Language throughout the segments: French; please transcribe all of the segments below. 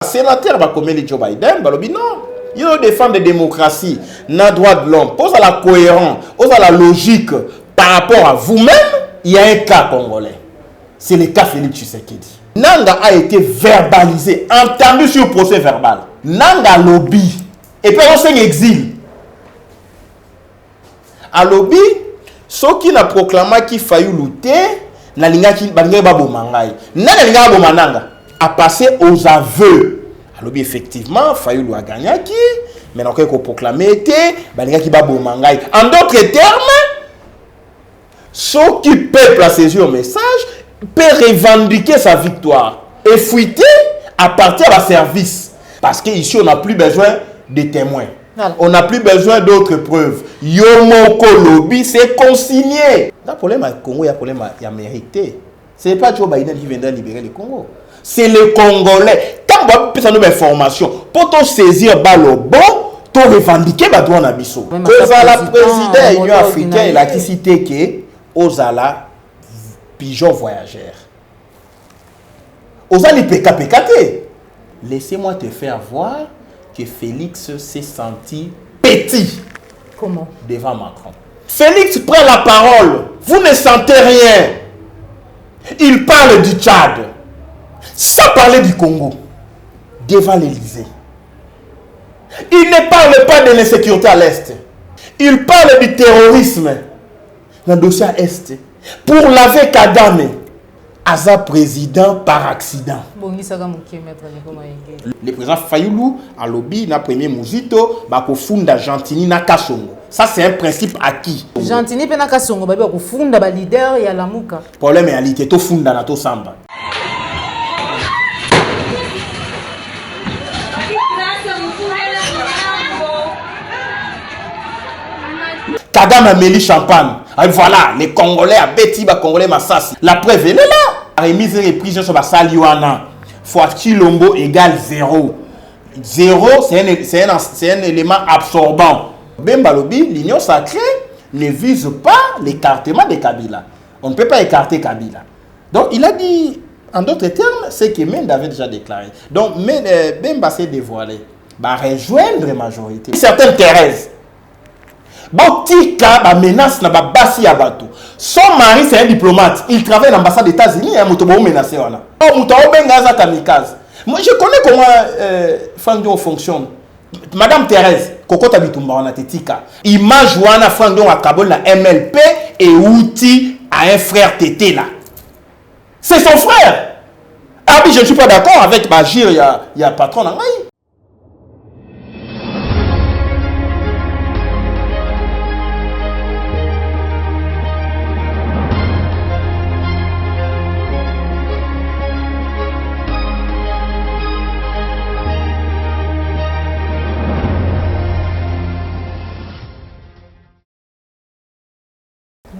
Sénateur va comme les Joe Biden, balobi non. Il défend la démocratie, na droit de l'homme, pose à la cohérence, pose à la logique par rapport à vous-même. Il y a un cas congolais. C'est le cas Félix Tshisekedi. Nanga a été verbalisé, entendu sur le procès verbal. Nanga lobby. Et puis on s'en exil. À lobby, ceux qui n'a proclamé qu'il fallait lutter, na linga ki balinga babo mangai. Nanga linga babo mananga a passé aux aveux. À lobby effectivement, Fayulu a gagné qui, mais on peut proclamer été, balinga ki babo mangai. En d'autres termes, ceux qui peuple a saisi au message peut revendiquer sa victoire et fuiter à partir de service. Parce qu'ici, on n'a plus besoin de témoins. Voilà. On n'a plus besoin d'autres preuves. Yomoko lobby, c'est consigné. Le problème avec le Congo, il y a un problème qui a mérité. Ce n'est pas Joe Biden qui viendra libérer le Congo. C'est les Congolais. Quand on peut nous information, pour te saisir le bon, tu revendiquer le droit à Bisso. Cause à la présidente de l'Union africaine, il a cité que Ozala pigeon voyageur. Ozali PKPKT. Laissez-moi te faire voir que Félix s'est senti petit. Comment? Devant Macron. Félix prend la parole. Vous ne sentez rien. Il parle du Tchad. Sans parler du Congo. Devant l'Élysée. Il ne parle pas de l'insécurité à l'Est. Il parle du terrorisme. Dans le dossier à Est. Pour laver Kadame. Aza président par accident. Le président Fayulu a lobby na premier Muzito bako funda Gentini na Kasongo. Ça c'est un principe acquis. Gentini pe na Kasongo ba ko funda ba leader ya Lamuka. Problème estalité to funda na to samba. Kadam a mêlé champagne. Et voilà, les Congolais a bêti, les Congolais Massassi. La preuve, elle est là. La remise et reprise sur la Saliwana. Fois Chilombo égale 0. 0, c'est un élément absorbant. Bembalobi, l'union sacrée ne vise pas l'écartement de Kabila. On ne peut pas écarter Kabila. Donc, il a dit, en d'autres termes, ce que Mende avait déjà déclaré. Donc, Bemba s'est dévoilé. Va rejoindre la majorité. Certaines Thérèse. Bon, tika ba menace na ba basi ya bato. Son mari c'est un diplomate, il travaille à l'ambassade des États-Unis et muto ba menacé wana. Oh muto benga za kamikaze. Moi je connais comment Frank Dion fonctionne. Madame Thérèse, kokota bitumba wana tika. Image wana Frank Dion akabol na MLP et outil à un frère tété là. C'est son frère. Ah oui, je ne suis pas d'accord avec Bagir, il y a patron en maille.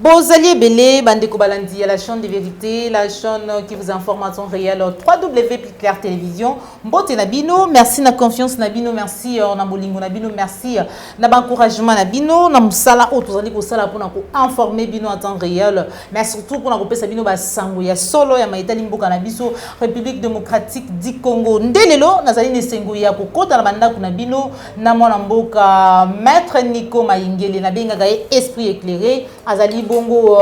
Bozali Belé, Bandeko Balandi, la chaîne de vérité, la chaîne qui vous informe en temps réel, www.claire télévision. Mbote Nabino, merci na confiance Nabino, merci na bolingo Nabino, merci na encouragement Nabino, na musala auto zali ko sala pour informer Bino en temps réel, mais surtout pour na kopesa Bino ba sango ya solo ya maitali mboka na biso République démocratique du Congo. Ndelelo nazali ne sengo ya kokota na banda kuna Bino na mwana mboka maître Nico Mayingele na benga gaé esprit éclairé azali bongo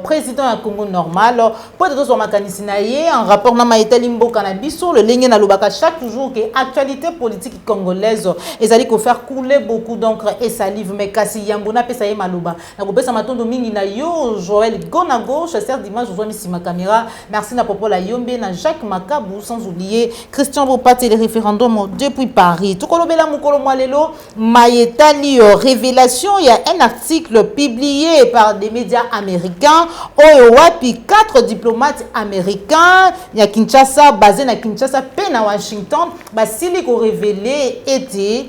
président ya Congo normal pour être sur makanisinaye en rapport na maitali mboka na biso le lenge na lobaka chaque jour que actualité politique congolaise ezali ko faire couler beaucoup d'encre et salive mais kasi yambona pesa ye maloba na ko pesa matondo mingi na yo Joël Gonago chasseur d'image je vois mis ma caméra merci na Popola Yombe na Jacques Makabou sans oublier Christian Bopate les référendums depuis Paris tout kolobela mukolo mwalelo maitali révélation il y a un article publié par des médias américains Oyowapi 4 diplomates américains ya Kinshasa basé na Kinshasa pe na Washington basili ko révélé était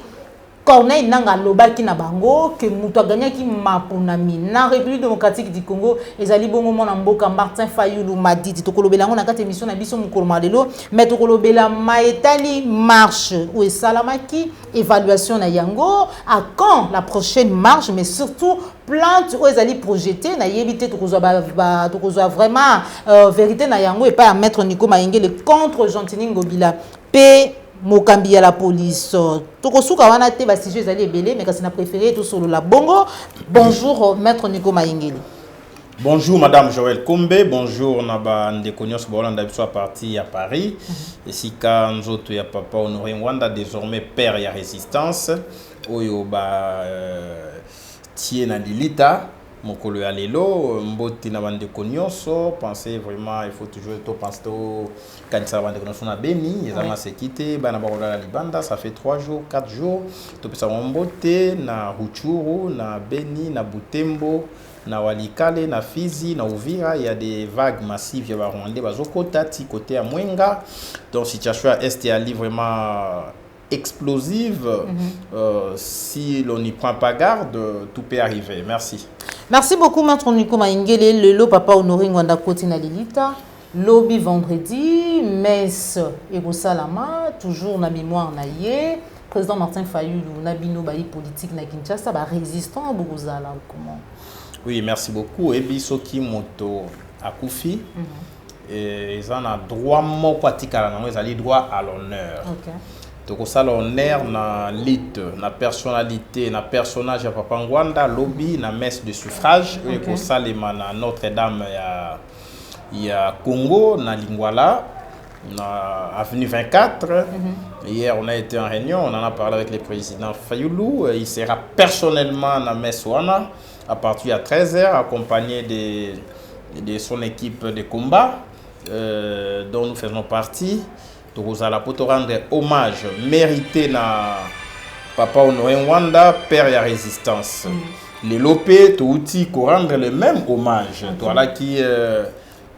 Corneille Nanga lobaki na bango que muto a gagné ki mapunami na République démocratique du Congo ezali bongo mona mboka Martin Fayulu Madidi to kolobela ngo na kati émission na biso mukolo malelo mais to kolobela maetali marche ou esalamaki évaluation na yango à quand la prochaine marche mais surtout plainte ou ezali projeté na yebité to kozwa vraiment vérité na yango et pas à mettre Nico Mayingele contre Gentini Ngobila P mokambi ya la police tokosuka wana te ba sujet ezali ebele mais kasi na préféré tout solo la bongo. Bonjour maître Nico Mayengeli. Bonjour Madame Joël Kombe, bonjour Naba Ndekonyos Bolanda biso à partir à Paris. Ici quand nzoto ya papa Honoré Wanda désormais père ya résistance oyo ba tie na Lilita mokolo ya lelo mboti na Ndekonyos pensez vraiment il faut toujours to penser to kanisa Ndekonyos na Beni ezama sekite bana ba la libanda ça fait 3 jours 4 jours to pesa mbote na Ruchuru na Beni na Butembo na Walikale, na Fizi, na Uvira, il y a des vagues massives ya Rwandais bazokota ti côté à Mwenga. Donc situation à est est vraiment explosive. Si l'on n'y prend pas garde, tout peut arriver. Merci. Merci beaucoup maître Nico Mayengeli. Le lo papa Honoré Wanda Koti na Lilita. Lobby vendredi, messe Erosalama, toujours na mémoire na ye. Président Martin Fayulu, na bino bayi politique na Kinshasa, ba résistant à Bogozala comment? Oui, merci beaucoup. Ebisoki moto akufi. Ils ont un droit ils ont droit à l'honneur. Donc ça l'honneur na lit, na personnalité, na personnage à Papa Ngwanda, lobby, na messe de suffrage. Et pour ça les na Notre-Dame il y a Congo, na Lingwala, na avenue 24. Hier on a été en réunion, on en a parlé avec le président Fayulu. Il sera personnellement na messe wana à partir de 13h, accompagné de son équipe de combat, dont nous faisons partie. Donc, nous allons pour rendre hommage mérité à Papa Honoré Wanda, père de la résistance. Les lopés, tout outil, pour rendre le même hommage. Toi qui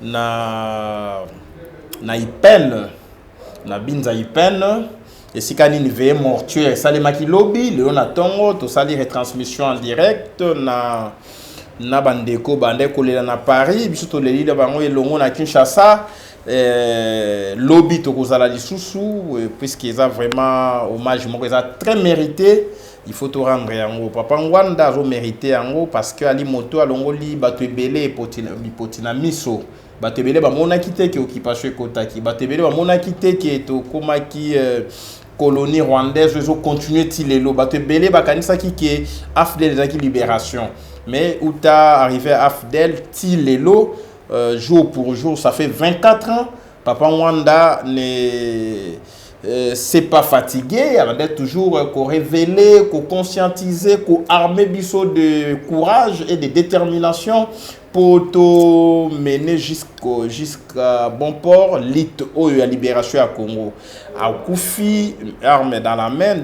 na Ipen, na Binza Ipen. Et si quand il veille mortuaire, ça les maki lobby, le on attend tout ça les retransmissions en direct na bandeko les na Paris, biso les leaders bango et longo na Kinshasa, lobby to kozala lisusu puisqu'ils a vraiment hommage moko ça très mérité. Il faut tout rendre yango Papa Ngwanda zo mérité yango parce que ali moto alongoli bato ebele potina miso. Batebele ba mona kité ki occupation kotaki batebele ba mona kité ki to komaki colonie rwandaise ils ont continué tilelo batebele ba kanisa ki afdel zaki libération mais où ta arrivé à afdel tilelo jour pour jour ça fait 24 ans Papa Ngwanda ne c'est pas fatigué, il va toujours qu'on révéler, qu'on conscientiser, qu'on armer biso de courage et de détermination pour te mener jusqu'à bon port, lit au la libération à Congo. À Koufi, arme dans la main,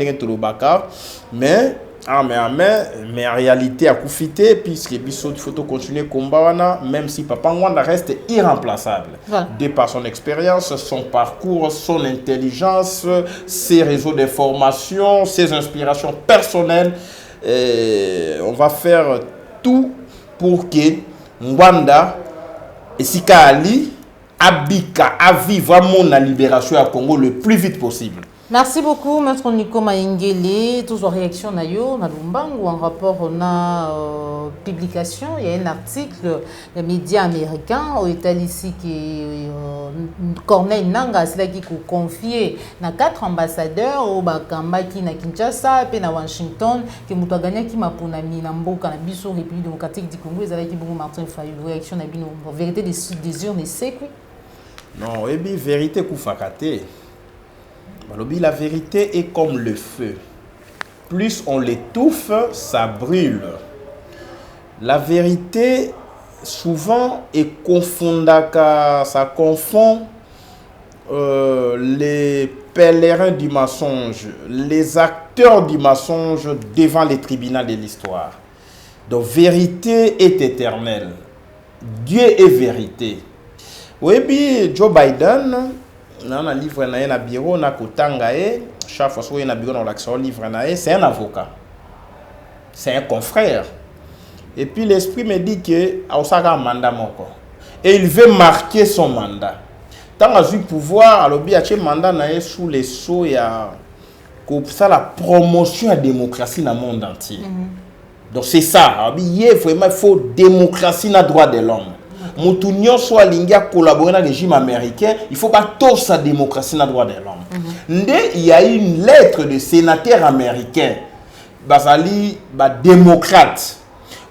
mais arme à main, mais en réalité à Koufité, puisque il faut continuer combat, même si Papa Ngwanda reste irremplaçable. Voilà. De par son expérience, son parcours, son intelligence, ses réseaux d'information, ses inspirations personnelles. On va faire tout pour que Ngwanda et Sika Ali Abika avive vraiment la libération à Congo le plus vite possible. Merci beaucoup, Maître Nico Mayengeli. Tous vos réactions nayo na Lumbangu en rapport na publication. Il y a un article des médias américains au Italie ici qui Corneille Nanga, c'est là qui confié na 4 ambassadeurs au Bakamba qui na Kinshasa et na Washington qui mutu gagné qui maponami na mboka na biso République démocratique du Congo ezala ki bongo Martin Fayulu réaction na bino vérité des urnes c'est quoi? Non, et bien vérité koufakate. La vérité est comme le feu. Plus on l'étouffe, ça brûle. La vérité, souvent, est confondaka, ça confond les pèlerins du mensonge, les acteurs du mensonge devant les tribunaux de l'histoire. Donc, vérité est éternelle. Dieu est vérité. Oui, bien, Joe Biden, dans un livre na bureau na kotanga chaque fois qu'il y a un bureau dans l'action livre c'est un avocat, c'est un confrère. Et puis l'esprit me dit que a un mandat moko et il veut marquer son mandat. Tant que le pouvoir, alors bien un mandat na sous les sceaux ya pour ça la promotion de la démocratie dans le monde entier. Donc c'est ça. Il vraiment il faut démocratie na droit de l'homme. Moutounion soit lingia collaborer dans le régime américain, il faut pas tout sa démocratie dans le droit de l'homme. il y a une lettre de sénateur américain, basali, démocrate,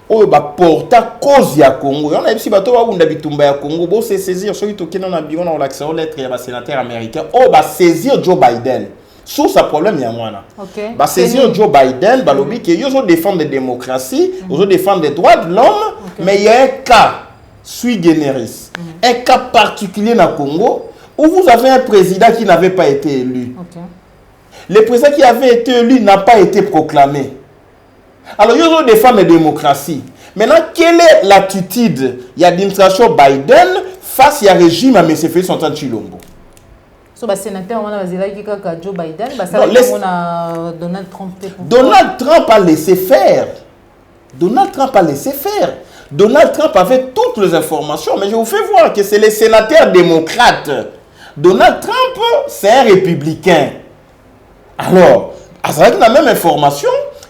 oh, porta cause ya Congo. On a dit bato wa unda bitumba ya Congo, bo se saisir ceux qui na bion na l'accès lettre ya sénateur américain, oh saisir Joe Biden. Sous sa problème ya mwana. OK. Saisir Joe Biden, balobi que yo défendre la démocratie, yo défendre les droits de l'homme, mais il y a un cas sui generis, un cas particulier na Congo où vous avez un président qui n'avait pas été élu. OK. Le président qui avait été élu n'a pas été proclamé. Alors, il y a des femmes de démocratie. Maintenant, quelle est l'attitude de l'administration Biden face au régime à M. Félix Antoine Tshilombo? So, le sénateur Joe Biden, Donald Trump. Donald Trump a laissé faire. Donald Trump a laissé faire. Donald Trump avait toutes les informations, mais je vous fais voir que c'est les sénateurs démocrates. Donald Trump, c'est un républicain. Alors, avec la même information,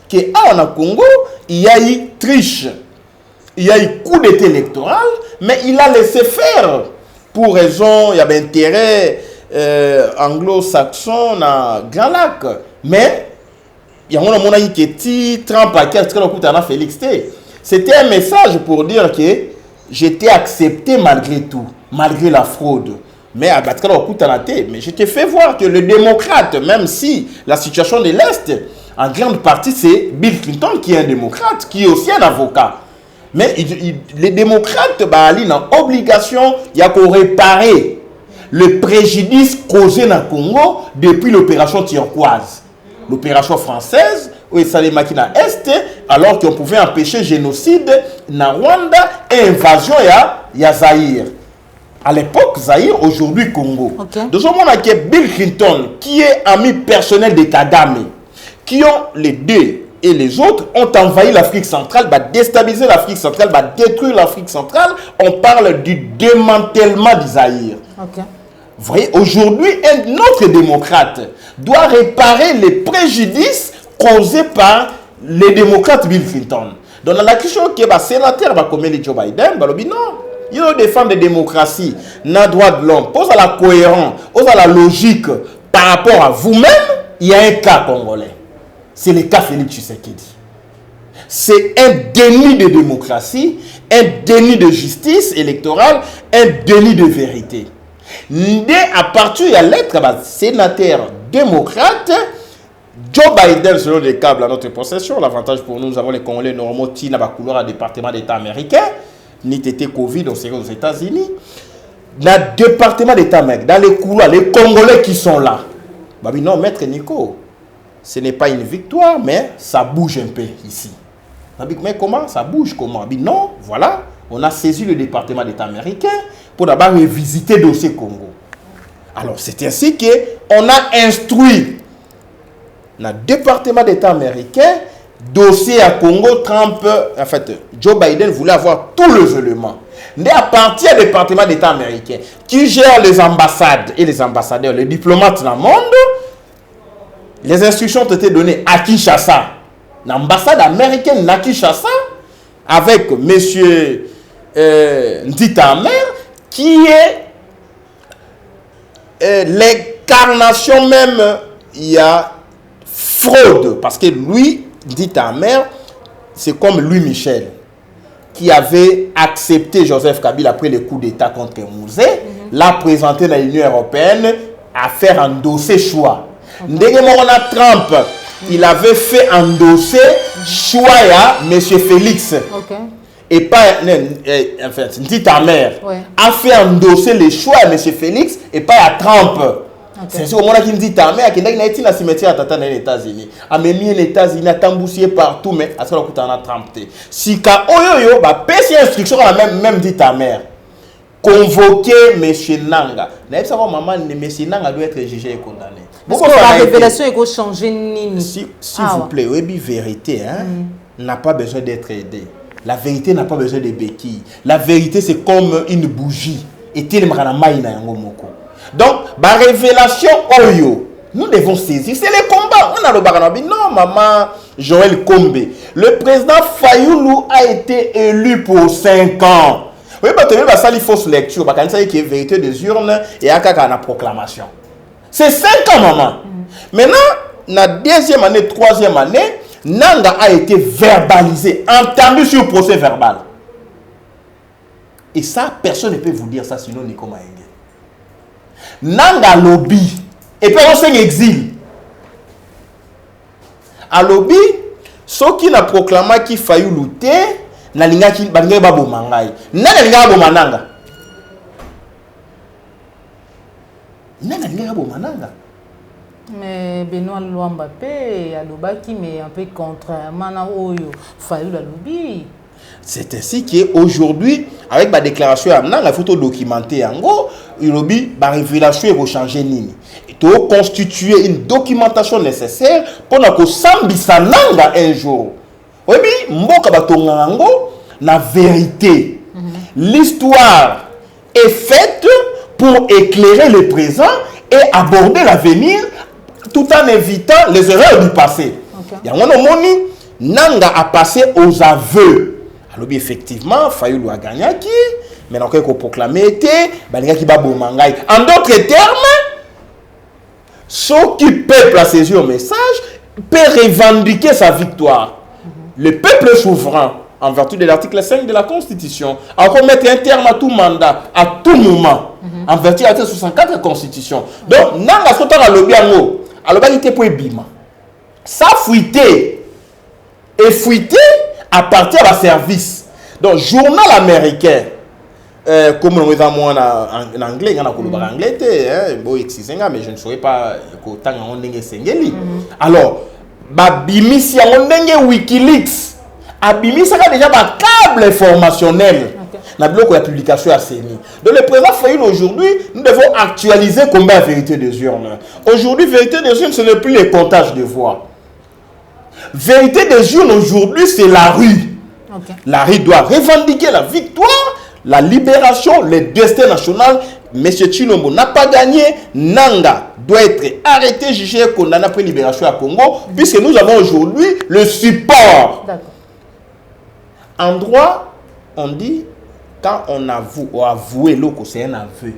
qu'en Congo, il y a eu triche, il y a eu coup d'état électoral, mais il a laissé faire pour raison, il y avait intérêt anglo-saxon dans Grand Lac. Mais il y a un monde qui Trump a Félix. C'était un message pour dire que j'étais accepté malgré tout, malgré la fraude. Mais je te fais voir que le démocrate, même si la situation de l'Est, en grande partie, c'est Bill Clinton qui est un démocrate, qui est aussi un avocat. Mais les démocrates, ils ont obligation de réparer le préjudice causé dans le Congo depuis l'opération turquoise. L'opération française, où il s'est marqué dans l'Est, alors qu'on pouvait empêcher le génocide dans Rwanda et l'invasion de Zaïre. À l'époque, Zaïre, aujourd'hui Congo. Okay. Donc, on a Bill Clinton, qui est ami personnel de Kagame, qui ont les deux et les autres ont envahi l'Afrique centrale, déstabiliser l'Afrique centrale, détruire l'Afrique centrale. On parle du démantèlement du Zaïre. Okay. Vous voyez, aujourd'hui, un autre démocrate doit réparer les préjudices causés par les démocrates Bill Clinton. Donc, dans la question que le sénateur comme Joe Biden, non. Il y a des femmes de démocratie, n'a droit de l'homme, pose à la cohérence, pose à la logique par rapport à vous-même, il y a un cas congolais. C'est le cas Félix Tshisekedi. C'est un déni de démocratie, un déni de justice électorale, un déni de vérité. À partir de la lettre, sénateur démocrate, Joe Biden, selon les câbles à notre possession, l'avantage pour nous avons les Congolais normaux, qui n'a pas couleur à département d'État américain. Ni été Covid, on serait aux États-Unis. Dans le département d'État, dans les couloirs, les Congolais qui sont là. Non, maître Nico, ce n'est pas une victoire, mais ça bouge un peu ici. Mais comment? Ça bouge comment? Non, voilà, on a saisi le département d'État américain pour d'abord revisiter le dossier Congo. Alors, c'est ainsi qu'on a instruit dans le département d'État américain dossier à Congo. Trump, en fait, Joe Biden voulait avoir tous les éléments. Mais à partir du département d'État américain, qui gère les ambassades et les ambassadeurs, les diplomates dans le monde, les instructions ont été données à Kinshasa, l'ambassade américaine à Kinshasa, avec M. Ndita Amer, qui est l'incarnation même, il y a fraude, parce que lui, Ndita Amer, c'est comme Louis Michel, qui avait accepté Joseph Kabila après le coup d'État contre Mouzé, l'a présenté dans l'Union européenne à faire endosser choix. Ndégemorona Trump, il avait fait endosser choix à M. Félix. Okay. Et pas, en fait, Ndita Amer a fait endosser les choix à M. Félix et pas à Trump. Okay. C'est au moment qui dit ta mère qui n'a été dans le cimetière à les États-Unis. A même mis les États-Unis à tamboussier partout, mais à ce moment où tu en as trempé. Si ka oyoyo, bah pèse instruction à la même dit ta mère. Convoquer M. Nanga. N'a pas maman, M. Nanga doit être jugé et condamné. Parce que la révélation est changer Nini. S'il vous plaît, oui, vérité, hein, n'a pas besoin d'être aidé. La vérité n'a pas besoin de béquilles. La vérité, c'est comme une bougie. Et tu donc, la révélation, nous devons saisir. C'est les combats. On a le baranabi. Non, maman, Joël Kombe. Le président Fayoulou a été élu pour 5 ans. Oui, mais tu as une fausse lecture. Parce qu'il y a une vérité des urnes et il y a une proclamation. C'est 5 ans, maman. Maintenant, la deuxième année, troisième année, Nanga a été verbalisé, entendu sur le procès verbal. Et ça, personne ne peut vous dire ça, sinon Nico Maenge. Nanga lobby, et puis on s'exile. À lobby, ceux qui n'a proclamé qu'il faillit lutter, na linga ki ba linga ba bomangai. Nanga linga ba bomananga. Nanga linga ba bomananga. Mais Benoît Luamba Mbappé a lobaki mais un peu contrairement à Oyo failli la lobby. C'est ainsi qu'aujourd'hui, avec ma déclaration à Nanga, il faut documenter en gros, il lobby, ma révélation est rechanger nini. Il faut constituer une documentation nécessaire pour que Sambisa Nanga un jour. Oui, mboka batonga ngo na vérité. L'histoire est faite pour éclairer le présent et aborder l'avenir tout en évitant les erreurs du passé. Okay. Nanga a passé aux aveux. Alors effectivement, Fayulu a gagné qui, mais on a proclamé été, en d'autres termes, ceux qui peuvent saisir au message peuvent revendiquer sa victoire. Le peuple souverain, en vertu de l'article 5 de la Constitution, a encore mettre un terme à tout mandat, à tout moment, en vertu de l'article 64 de la Constitution. Donc, Nanga Sotan a lobby en haut, a lobby était pour bima. Ça fuité, et fuité à partir d'un service. Donc, journal américain, comme on dit en anglais, on a en anglais, mais je ne saurais pas autant en anglais. Alors, Babimisi en Wikileaks, Abimisi a déjà un câble informationnel. La publication à CENI. Donc, le président Fayoul aujourd'hui, nous devons actualiser combien de vérité des urnes. Aujourd'hui, vérité des urnes, ce n'est plus les comptages de voix. Vérité des urnes aujourd'hui, c'est la rue. Okay. La rue doit revendiquer la victoire, la libération, le destin national. M. Tshilombo n'a pas gagné. Nanga doit être arrêté, jugé, condamné après libération à Congo, puisque nous avons aujourd'hui le support. En droit, on dit, quand on avoue, ou avouer l'eau, c'est un aveu.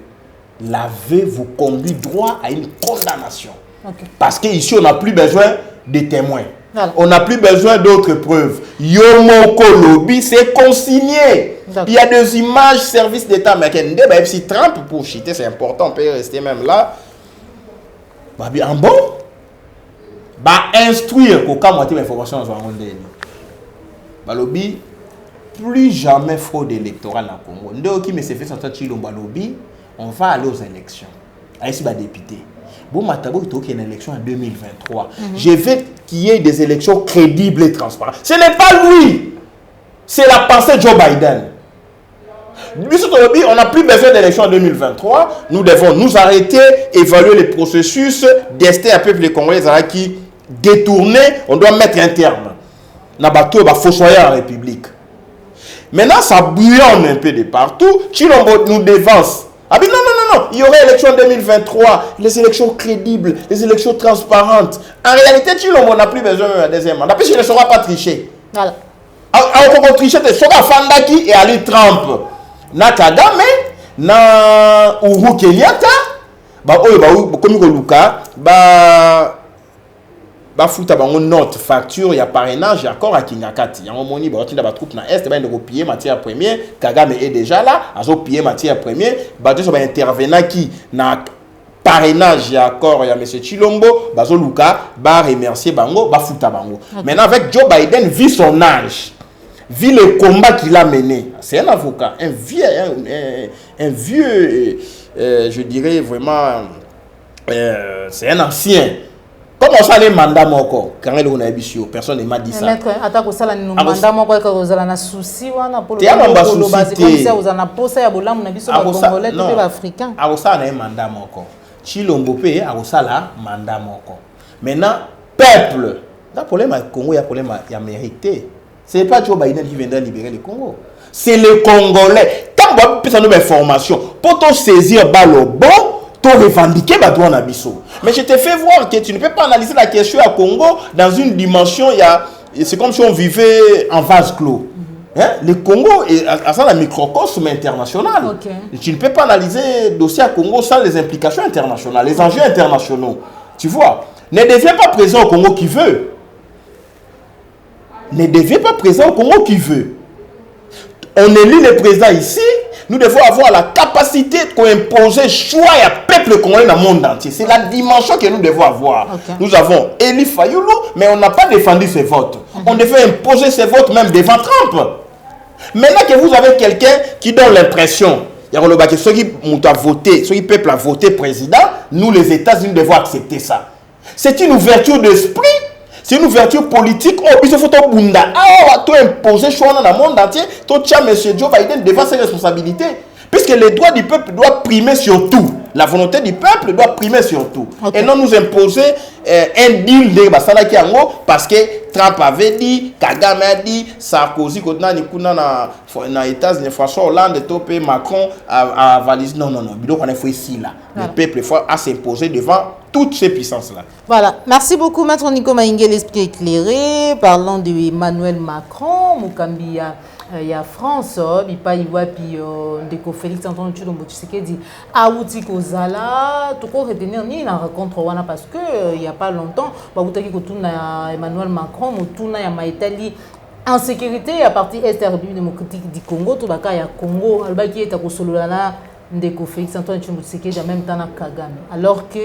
L'aveu vous conduit droit à une condamnation. Okay. Parce qu'ici, on n'a plus besoin de témoins. Voilà. On n'a plus besoin d'autres preuves. Yomoko Lobby, c'est consigné. Il y a des images, service d'État américain. Si Trump pour chiter, c'est important, on peut rester même là. En bon, instruire qu'au cas où l'information dans le lobby, plus jamais fraude électorale en Congo. Nous qui me s'est fait sortir Tshilombo lobby, on va aller aux élections. Ici, député. Bon, Matabo, il y a une élection en 2023. Je veux qu'il y ait des élections crédibles et transparentes. Ce n'est pas lui. C'est la pensée de Joe Biden. On n'a plus besoin d'élections en 2023. Nous devons nous arrêter, évaluer les processus, tester un peu les Congolais qui détournés. On doit mettre un terme. Nabato va fossoyer en République. Maintenant, ça bouillonne un peu de partout. Tshilombo nous dévance. Ah mais non, il y aurait élection en 2023, les élections crédibles, les élections transparentes. En réalité, Tshilombo n'a plus besoin de la deuxième mandat, puisqu'il ne saura pas tricher. Voilà. Alors qu'on tricher, c'est Soka Fandaki et Ali Trump. Na Kagame, na Uhuru Kenyatta, comme Luka, futa bango note facture ya parrainage accord à Kingakati. Ya moni ba otinda ba troupe na est ba ndeko payer matière première, Kagame est déjà là, azo payer matière première, ba to ba intervenant qui na parrainage ya accord ya monsieur Tshilombo, bazo luka ba remercier bango, ba futa bango. Okay. Maintenant avec Joe Biden vu son âge, vu le combat qu'il a mené, c'est un avocat, un vieux je dirais vraiment c'est un ancien. Comment ça les mandats moko quand on a bisio personne ne m'a dit ça. Maître attaque ça la mandats moko ka ozala na souci wana pour le base comme ça ozana posa ya bolamu na biso ba congolais tout ba africain. A ça na mandat moko. Tshilombo pe a ça la mandat moko. Maintenant peuple, dans problème à Congo il y a problème à mérité. C'est pas Joe Biden qui viendra libérer le Congo. C'est les Congolais. Tant on peut nous information pour te saisir balo bon revendiquer droit na biso. Mais je te fais voir que tu ne peux pas analyser la question à Congo dans une dimension, c'est comme si on vivait en vase clos. Hein? Le Congo est à un microcosme international. Okay. Tu ne peux pas analyser le dossier à Congo sans les implications internationales, les enjeux internationaux. Tu vois, ne deviens pas présent au Congo qui veut. Ne deviens pas présent au Congo qui veut. On élit le président ici, nous devons avoir la capacité d'imposer choix et peuple congolais dans le monde entier. C'est la dimension que nous devons avoir. Okay. Nous avons élu Fayoulou, mais on n'a pas défendu ses votes. On devait imposer ses votes même devant Trump. Maintenant que vous avez quelqu'un qui donne l'impression, que ceux qui ont voté, ceux qui peuple a voté président, nous les États-Unis devons accepter ça. C'est une ouverture d'esprit, c'est une ouverture politique. Oh, il faut bunda. Ah, on imposer choix dans le monde entier. Toi, M. Joe Biden devant ses responsabilités. Puisque les droits du peuple doivent primer sur tout. La volonté du peuple doit primer sur tout. Okay. Et non nous imposer un deal de Basalaki Ango parce que Trump avait dit, Kagame a dit, Sarkozy, na États-Unis, François Hollande, Topé, Macron a validé. Non, non, non. Donc on est fait ici là. Voilà. Le peuple faut s'imposer devant toutes ces puissances là. Voilà. Merci beaucoup, Maître Nico Maïngue, l'esprit éclairé. Parlant de Emmanuel Macron, Mukambia. Il y a France, il y a Ndeko Félix Antoine Tshilombo Tshisekedi, Aouti Kozala, tout quoi retenir ni la rencontre parce que il n'y a pas longtemps, Emmanuel Macron, Mutuna ya Maïtali en sécurité à partir est République démocratique du Congo, tout baka ya Congo, albaki est à Kosololana Ndeko Félix Antoine Tshilombo Tshisekedi en même temps na Kagame. Alors que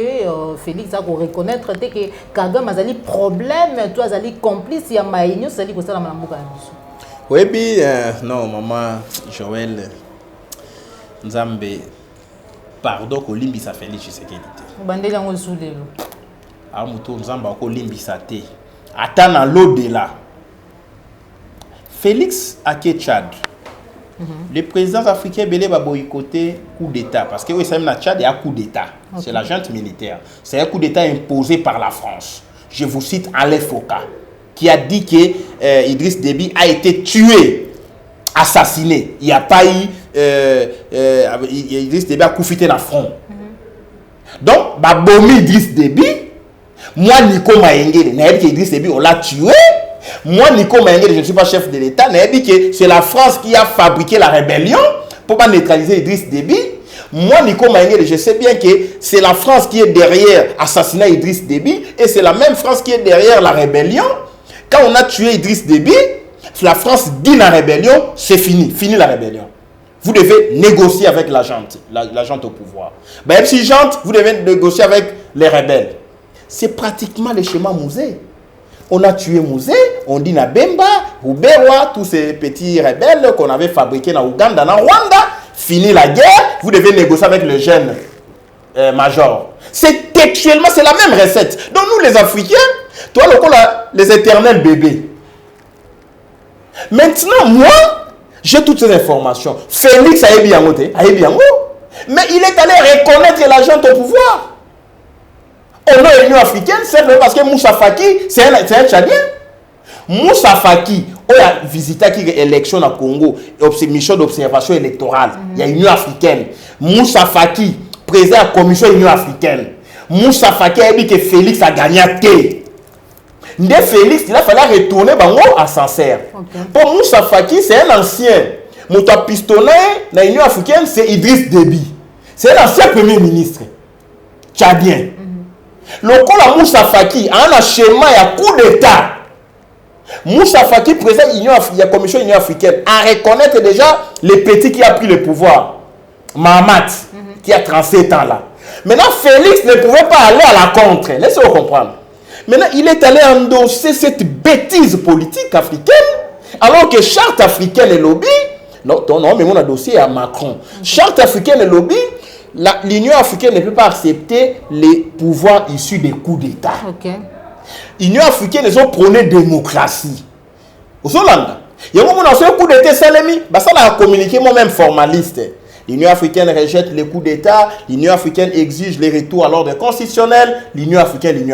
Félix a reconnaître que Kagame a des problèmes, toi a des complices, ya Maïnyo, ça dit que ça la malambuka na biso. Oui, non, maman, Joël, Nzambe, pardon, que Limbisa Félix Tshisekedi. Bandeli yango soulelo. Ah, muto Nzamba ko Limbisa te. Attends l'au-delà. Félix Ake Tchad. Les présidents africains belé va boycotter coup d'État parce que oui, ça même la Tchad est un coup d'État. Okay. C'est la junte militaire. C'est un coup d'État imposé par la France. Je vous cite Alain Foucault, qui a dit que Idriss Déby a été tué, assassiné. Il n'y a pas eu... Idriss Déby a coufité la front. Donc, Babomi Idriss Déby, moi, Nico Maïngele, n'a dit qu'Idriss Déby, on l'a tué. Moi, Nico Maïngele, je ne suis pas chef de l'État, n'a dit que c'est la France qui a fabriqué la rébellion pour pas neutraliser Idriss Déby. Moi, Nico Maïngele, je sais bien que c'est la France qui est derrière l'assassinat d'Idriss Déby et c'est la même France qui est derrière la rébellion. Quand on a tué Idriss Déby, la France dit la rébellion, c'est fini. Fini la rébellion. Vous devez négocier avec la junte au pouvoir. Même si junte, vous devez négocier avec les rebelles. C'est pratiquement le schéma Mouzé. On a tué Mouzé, on dit Nabemba, Rubewa, tous ces petits rebelles qu'on avait fabriqués dans Ouganda, dans Rwanda. Fini la guerre, vous devez négocier avec le jeune major. C'est textuellement, c'est la même recette. Donc nous les Africains, toi, les éternels bébés. Maintenant, moi, j'ai toutes ces informations. Félix a bien voté, mais il est allé reconnaître l'agent au pouvoir. Au nom de l'Union africaine, c'est parce que Moussa Faki, c'est un Tchadien. Moussa Faki, on a visité l'élection au Congo, mission d'observation électorale. Il y a l'Union africaine. Moussa Faki, président de la commission de l'Union africaine. Moussa Faki a dit que Félix a gagné à thé. Ndé Félix, il a fallu retourner à Sancerre. Okay. Pour Moussa Faki, c'est un ancien. Mon pistonné dans l'Union africaine, c'est Idriss Déby. C'est un ancien premier ministre tchadien. Le cas de Moussa Faki a un schéma et un coup d'État. Moussa Faki, président de la commission de l'Union africaine, a reconnaître déjà les petits qui a pris le pouvoir. Mahamat, qui a 37 ans là. Maintenant, Félix ne pouvait pas aller à la contre. Laissez-vous comprendre. Maintenant, il est allé endosser cette bêtise politique africaine, alors que charte africaine et lobby, non, mais mon dossier à Macron. Charte africaine et lobby, l'Union africaine ne peut pas accepter les pouvoirs issus des coups d'État. L'Union africaine, ils ont prôné démocratie. Au Hollande, il y a un coup d'État, ça a communiqué moi-même formaliste. L'Union africaine rejette les coups d'État. L'Union africaine exige les retours à l'ordre constitutionnel. L'Union africaine.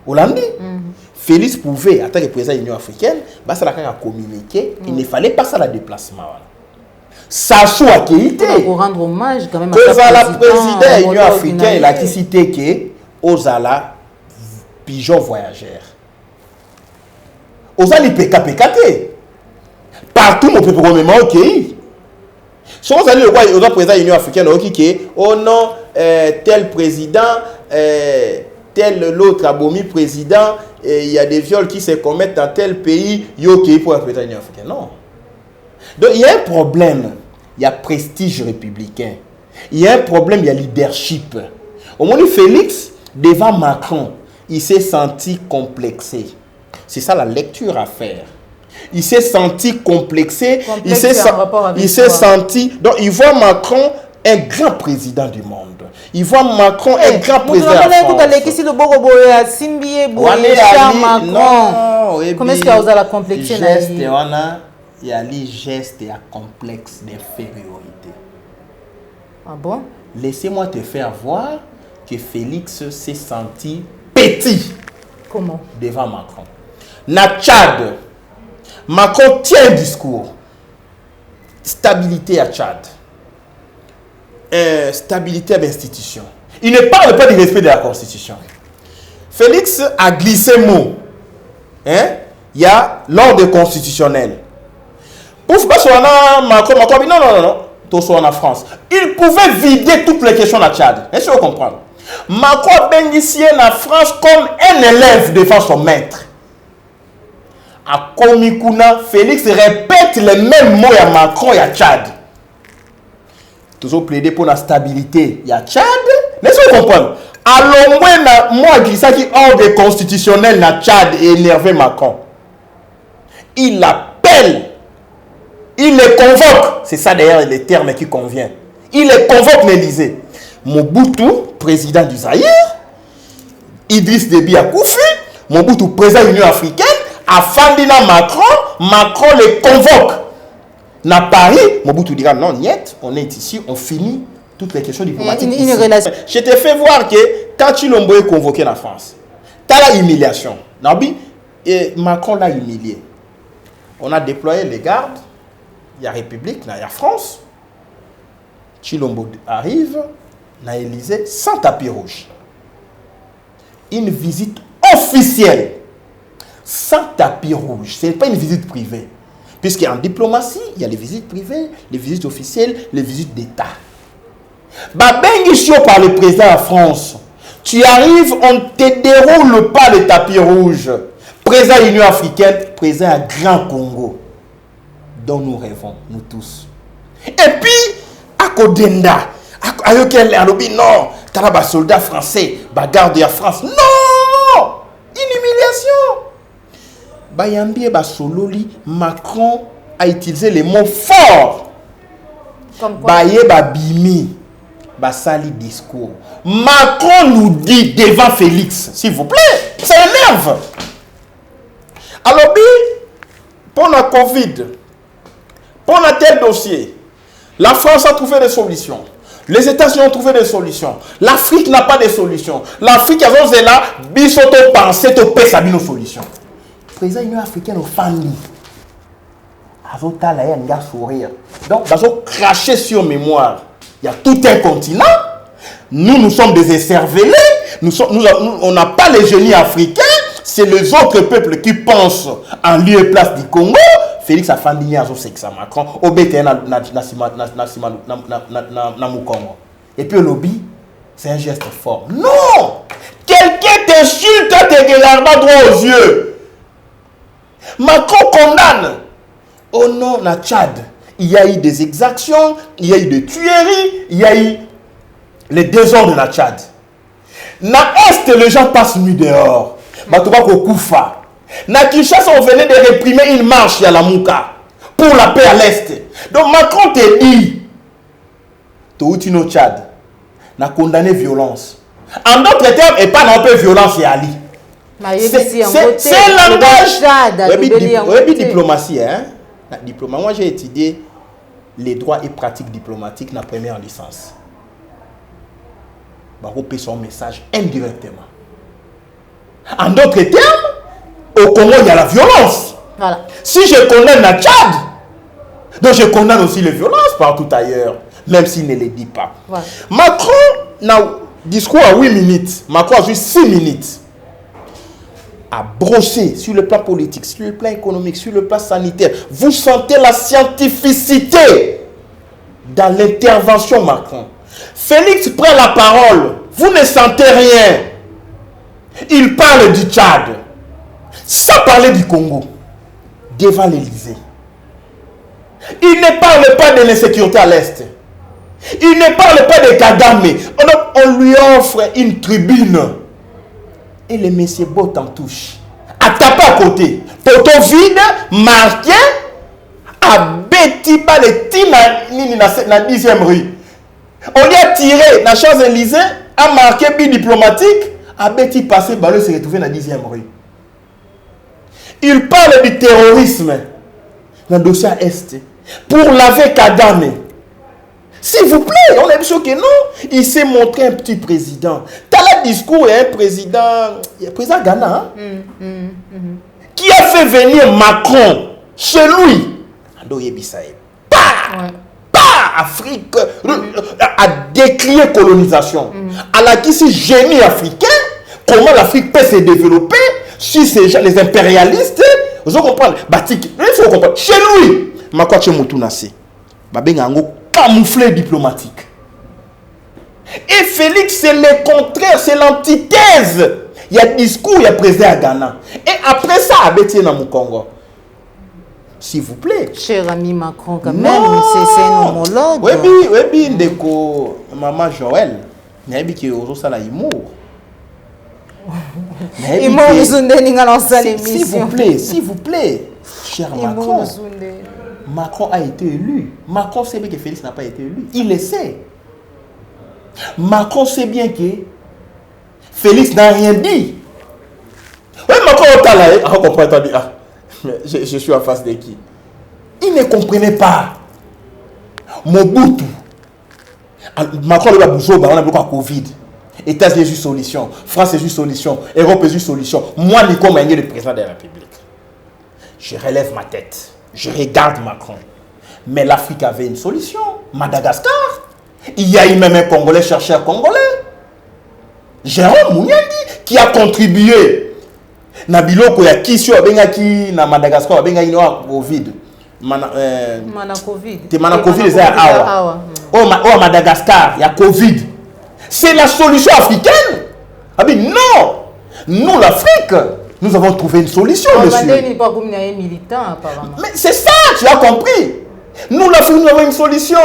Hollande, Félix pouvait, en tant que président de l'Union africaine, ça a communiqué. Il ne fallait pas ça le déplacement. Sassou a quitté. Pour rendre hommage quand même à la présidente de l'Union africaine, il a cité que Ozala pigeon voyageur. Ozali PKPKT. Partout, mon peuple, ok. Si vous allez le voir, au président de l'Union africaine, ok, oh non, tel président, tel l'autre abomi président, il y a des viols qui se commettent dans tel pays, ok, pour le président de l'Union africaine. Non. Donc, il y a un problème. Il y a prestige républicain. Il y a un problème, il y a leadership. Au moment où Félix, devant Macron, il s'est senti complexé. C'est ça la lecture à faire. Il s'est senti complexé. Il s'est senti... Donc, il voit Macron un grand président du monde. Il voit Macron un grand président de la France. Comment est-ce qu'il y a la complexité? Il y a les gestes et un complexe d'infériorité. Ah bon? Laissez-moi te faire voir que Félix s'est senti petit. Comment? Devant Macron. Na Tchad, Macron tient un discours. Stabilité à Tchad. Stabilité à l'institution. Il ne parle pas du respect de la Constitution. Félix a glissé mot. Hein? Il y a l'ordre constitutionnel. Pour Macron, non. Tout soit en France. Il pouvait vider toutes les questions à Tchad. Est-ce que vous comprenez? Macron bénéficiait en France comme un élève devant son maître. À Komikuna, Félix répète les mêmes mots à Macron et à Tchad. Toujours plaider pour la stabilité. Il y a Tchad. Est-ce que vous comprenez? Alors, moi, qui est ordre constitutionnel na Tchad et énervé Macron. Il l'appelle. Il les convoque. C'est ça d'ailleurs le terme qui convient. Il les convoque l'Élysée. Mobutu, président du Zaïre. Idriss Déby à Koufi. Mobutu, président de l'Union africaine. Afandina Macron. Macron les convoque. Na Paris, Mobutu dira non, niet, on est ici, on finit toutes les questions diplomatiques. Je te fais voir que quand Chilombo est convoqué en France, tu as la humiliation. Et Macron l'a humilié. On a déployé les gardes. Il y a République, il y a France. Chilombo arrive, il y a Élysée, sans tapis rouge. Une visite officielle, sans tapis rouge. Ce n'est pas une visite privée. Puisqu'en diplomatie, il y a les visites privées, les visites officielles, les visites d'État. Babengishio par le président de France. Tu arrives, on ne te déroule pas le tapis rouge. Président de l'Union africaine, président à Grand Congo. Dont nous rêvons, nous tous. Et puis, à Kodenda, à Yokel, non, tu as un soldat français, garde de la France. Non! Une humiliation! Bayambi et Basololi, Macron a utilisé les mots forts. Baye Babimi, Basali discours. Macron nous dit devant Félix, s'il vous plaît, ça énerve. Alors, pour la Covid, pour un tel dossier, la France a trouvé des solutions. Les États-Unis ont trouvé des solutions. L'Afrique n'a pas de solutions. L'Afrique a besoin de là, bisoto penser, to pesa nos solutions. Le président de l'Union africaine au famille. Azota la yanga sourire. Donc, ils craché sur mémoire. Il y a tout un continent. Nous sommes des écervelés. On n'a pas les génies africains. C'est les autres peuples qui pensent en lieu et place du Congo. Félix a fait un ça Macron. Et puis le lobby, c'est un geste fort. Non! Quelqu'un t'insulte, te regarde droit aux yeux. Macron condamne. Oh non, na Tchad, il y a eu des exactions, il y a eu des tueries, il y a eu les désordres de la Tchad. Na Est, les gens passent nuit dehors. Batouba Koufa. Na Kinshasa, on venait de réprimer une marche à la Mouka pour la paix à l'Est. Donc Macron te dit, Toutino Tchad, n'a condamné violence. En d'autres termes, et pas non plus violence et Ali. C'est langage. Oui, diplomatie. Hein? Moi, j'ai étudié les droits et pratiques diplomatiques dans la première licence. On peut son message indirectement. En d'autres termes, au Congo, il y a la violence. Voilà. Si je condamne la Tchad, donc je condamne aussi les violences partout ailleurs, même s'il ne les dit pas. Voilà. Macron n'a discours à 8 minutes. Macron a juste 6 minutes. à brosser sur le plan politique, sur le plan économique, sur le plan sanitaire. Vous sentez la scientificité dans l'intervention Macron. Félix prend la parole. Vous ne sentez rien. Il parle du Tchad. Sans parler du Congo. Devant l'Élysée. Il ne parle pas de l'insécurité à l'Est. Il ne parle pas de Kagame. On lui offre une tribune. Et le monsieur Bot en touche. A tapé à côté. Poteau vide, marqué, à Betty par le team na 10e rue. On lui a tiré dans Champs-Élysées, a marqué but diplomatique, a Betty passé, ballon se retrouvé dans 10e rue. Il parle du terrorisme dans le dossier Est pour laver Kagame. S'il vous plaît, on a dit que non, il s'est montré un petit président. T'as le discours, il y a un président Ghana, qui a fait venir Macron chez lui. Afrique a décrié colonisation. Elle a dit si génie africain, comment l'Afrique peut se développer si ces gens, les impérialistes, vous comprenez, il faut comprendre. Chez lui, Macron chez Moutounassi, camouflé diplomatique. Et Félix, c'est le contraire, c'est l'antithèse. Il y a discours, il y a président à Ghana. Et après ça, Abeti dans mon Congo. S'il vous plaît. Cher ami Macron, quand même, c'est un homologue. Oui, ndeko maman Joël. Nabi qui aujourd'hui ça la humour. S'il vous plaît, cher Macron. Macron a été élu. Macron sait bien que Félix n'a pas été élu. Il le sait. Macron sait bien que Félix n'a rien dit. Oui, Macron je suis en face de qui? Il ne comprenait pas. Mobutu. Macron a besoin de Covid. États-Unis une solution. France est une solution. Europe est une solution. Moi, Nico Maïngé, le président de la République. Je relève ma tête. Je regarde Macron. Mais l'Afrique avait une solution. Madagascar. Il y a eu même un Congolais, chercheur congolais. Jérôme Mouniandi, qui a contribué. Nabiloko ya kisio benga na Madagascar benga ino Covid. Mana Covid. Te mana Covid les awa. Oh Madagascar, il y a Covid. C'est la solution africaine. Ah bien non. Nous l'Afrique, nous avons trouvé une solution, monsieur. Mais c'est ça, tu as compris. Nous l'Afrique, nous avons une solution.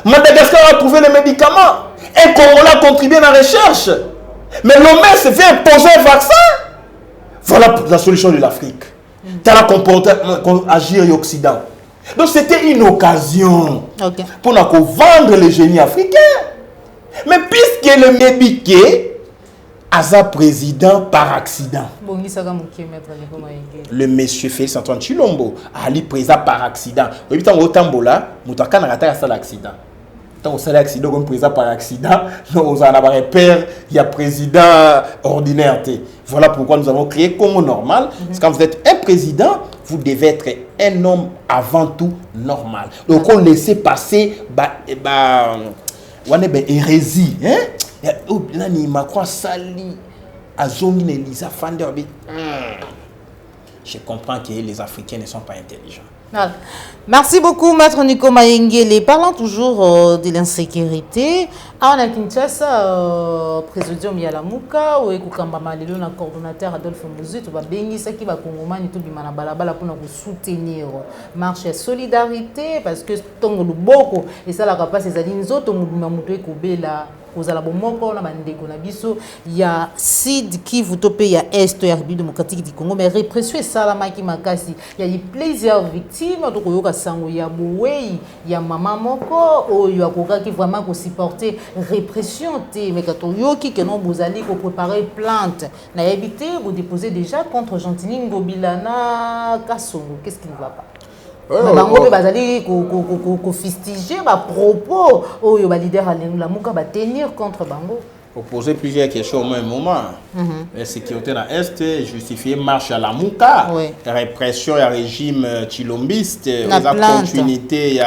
Madagascar a trouvé les médicaments. Un Congolais a contribué à la recherche. Mais l'OMS se fait imposer un vaccin. Voilà la solution de l'Afrique. Tu as agir en Occident. Donc c'était une occasion pour nous vendre les génies africains. Mais puisque le Mébiqué a président par accident. Le monsieur Félix Antoine Chilombo a lui président par accident. Vous savez, autant là, Moutaka n'a pas eu l'accident. Tant que l'accident comme président par accident, nous avons un père, il y a président ordinaire. Voilà pourquoi nous avons créé Congo normal. Parce que quand vous êtes un président, vous devez être un homme avant tout normal. Donc on laisse passer hérésie. Macron sali azongi Elisa Fanderbi. Je comprends que les Africains ne sont pas intelligents. Merci beaucoup, Maître Nico Mayengele. Parlons toujours de l'insécurité. On a Kinshasa, président Yalamuka, ou Ekukamba le coordonnateur Adolphe Mouzi, tu vas bénir ça qui va Congomani tout bimana balabala pour nous soutenir. Marche solidarité parce que ton le boko et ça la capacité des alinzo ton mouvement mutué kubela. Il y a Sid qui vous tope, il y a Est, il y a République démocratique du Congo, mais répression est salama qui m'a cassé. Il y a plusieurs victimes, donc il y a Boué, il y a Maman Moko, il y a Koka qui vraiment supporter répression, mais quand vous allez préparer plainte, n'a évité vous déposez déjà contre Gentini Ngobilana Kassongo. Qu'est-ce qui ne va pas? Bango bazali ko fustiger ba propos oyo ba leader la muka ba tenir contre bango. Pour poser plusieurs questions au même moment. La sécurité dans l'Est, justifier marche à la Mouka, répression et régime chilombiste, la continuité,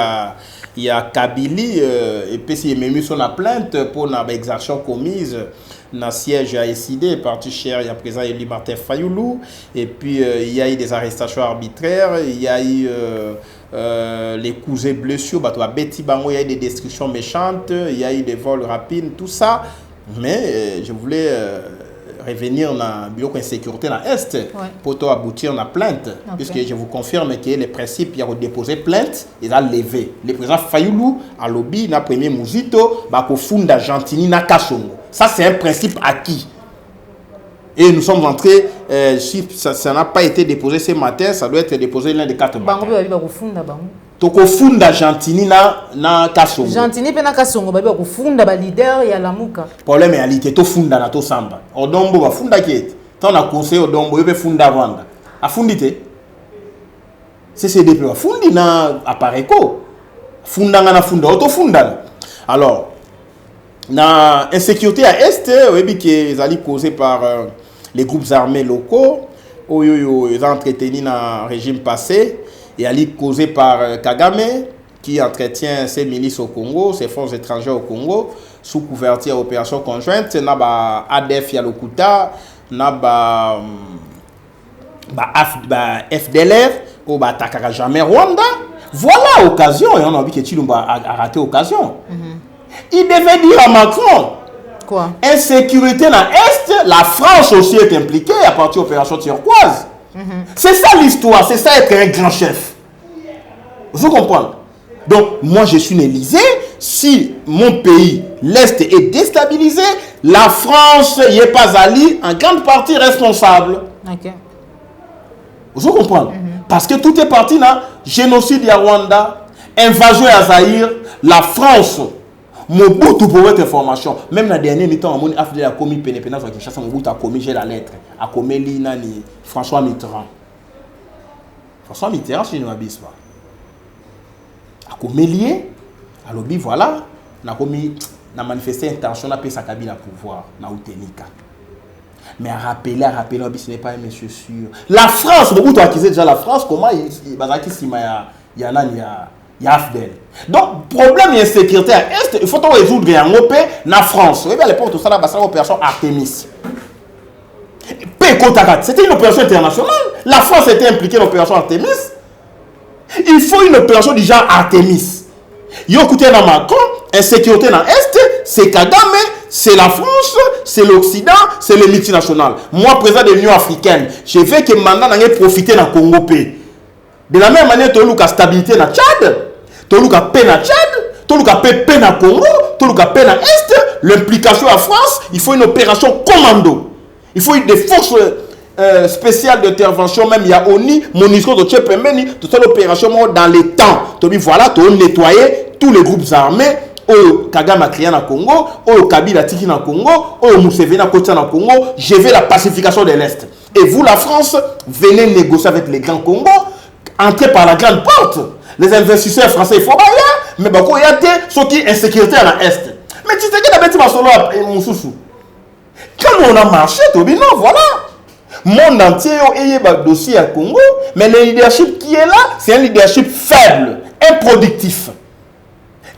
il y a Kabylie, et puis il y a même son plainte pour l'exaction commise dans le siège à SID, parti cher, il y a présent Eli Martin Fayoulou, et puis il y a eu des arrestations arbitraires, il y a eu les cousins blessures, il y a eu des destructions méchantes, il y a eu des vols rapides, tout ça. Mais je voulais revenir dans le bureau d'insécurité dans l'Est pour aboutir à la plainte. Puisque je vous confirme que les principes, il y a déposé plainte, ils ont levé. Le président Fayoulou a lobby, dans le premier Mouzito, il funda Argentine na Kasongo. Ça, c'est un principe acquis. Et nous sommes entrés, si ça n'a pas été déposé ce matin, ça doit être déposé l'un des 4 matins. Toko funda Argentine na Kasongo. Argentine pe na Kasongo ba funda ba leader ya Lamuka. Problème estalité to funda na to samba. Odombo ba funda kieti. Tant na conseil Odombo yobe funda Rwanda. A fundite. CCDP ba fundi na apareko. Funda na funda auto funda. Alors na insécurité à est, oui que zali causé par les groupes armés locaux. Oyo ils ont entretenu dans régime passé. Et elle causée par Kagame, qui entretient ses milices au Congo, ses forces étrangères au Congo, sous couverture d'opérations conjointes. Il y a ADF Yalokuta, il y a FDLR, il y a jamais Rwanda. Voilà l'occasion, et on a vu que Chilumba a raté l'occasion. Il devait dire à Macron, quoi? Insécurité dans l'Est, la France aussi est impliquée à partir de l'opération turquoise. C'est ça l'histoire, c'est ça être un grand chef. Vous comprenez? Donc, moi je suis l'Élysée. Si mon pays, l'Est, est déstabilisé, la France n'y est pas allée en grande partie responsable. Vous comprenez? Parce que tout est parti dans génocide à Rwanda, invasion à Zaïre, la France. Mobutu pour votre information, même dans le dernier temps, on a commis pénétration à Kinshasa, Mobutu a commis, j'ai la lettre, a commis l'Inani, François Mitterrand. François Mitterrand, c'est une abysme. A commis lié, à l'objet, voilà, on a commis, on a manifesté intention de sa cabine à pouvoir, dans l'Outénika. Mais à rappeler, ce n'est pas un monsieur sûr. La France, Mobutu a accusé déjà la France, comment il y a Afdel. Donc, problème de sécurité à l'Est, il faut résoudre en OP en France. Vous voyez, à l'époque, tout ça, c'est l'opération Artemis. C'était une opération internationale. La France était impliquée dans l'opération Artemis. Il faut une opération du genre Artemis. Yo, écoutez, dans Macron, insécurité dans l'Est, c'est Kagame, c'est la France, c'est l'Occident, c'est les multinationales. Moi, président de l'Union africaine, je veux que maintenant, on ait profité dans le Congo. De la même manière, tu as la stabilité dans le Tchad. Tolu ka paix na Tchad, Tolu ka paix na Congo, Tolu ka paix na Est, l'implication à France, il faut une opération commando. Il faut des forces spéciales d'intervention, même il y a ONI, MONUSCO de Tchepemeni, toute l'opération dans les temps. Tu dis voilà, tu as nettoyé tous les groupes armés, au Kagame a créé dans Congo, au Kabila Tiki dans Congo, au Museveni a côté dans Congo, je veux la pacification de l'Est. Et vous, la France, venez négocier avec les grands Congo, entrez par la grande porte. Les investisseurs français, il faut bailler, mais il y a des ceux qui sont insécurité à l'Est. Mais tu sais que la bête va solo et mon sous. Quand on a marché, non, voilà. Monde entier a un dossier à Congo, mais le leadership qui est là, c'est un leadership faible, improductif,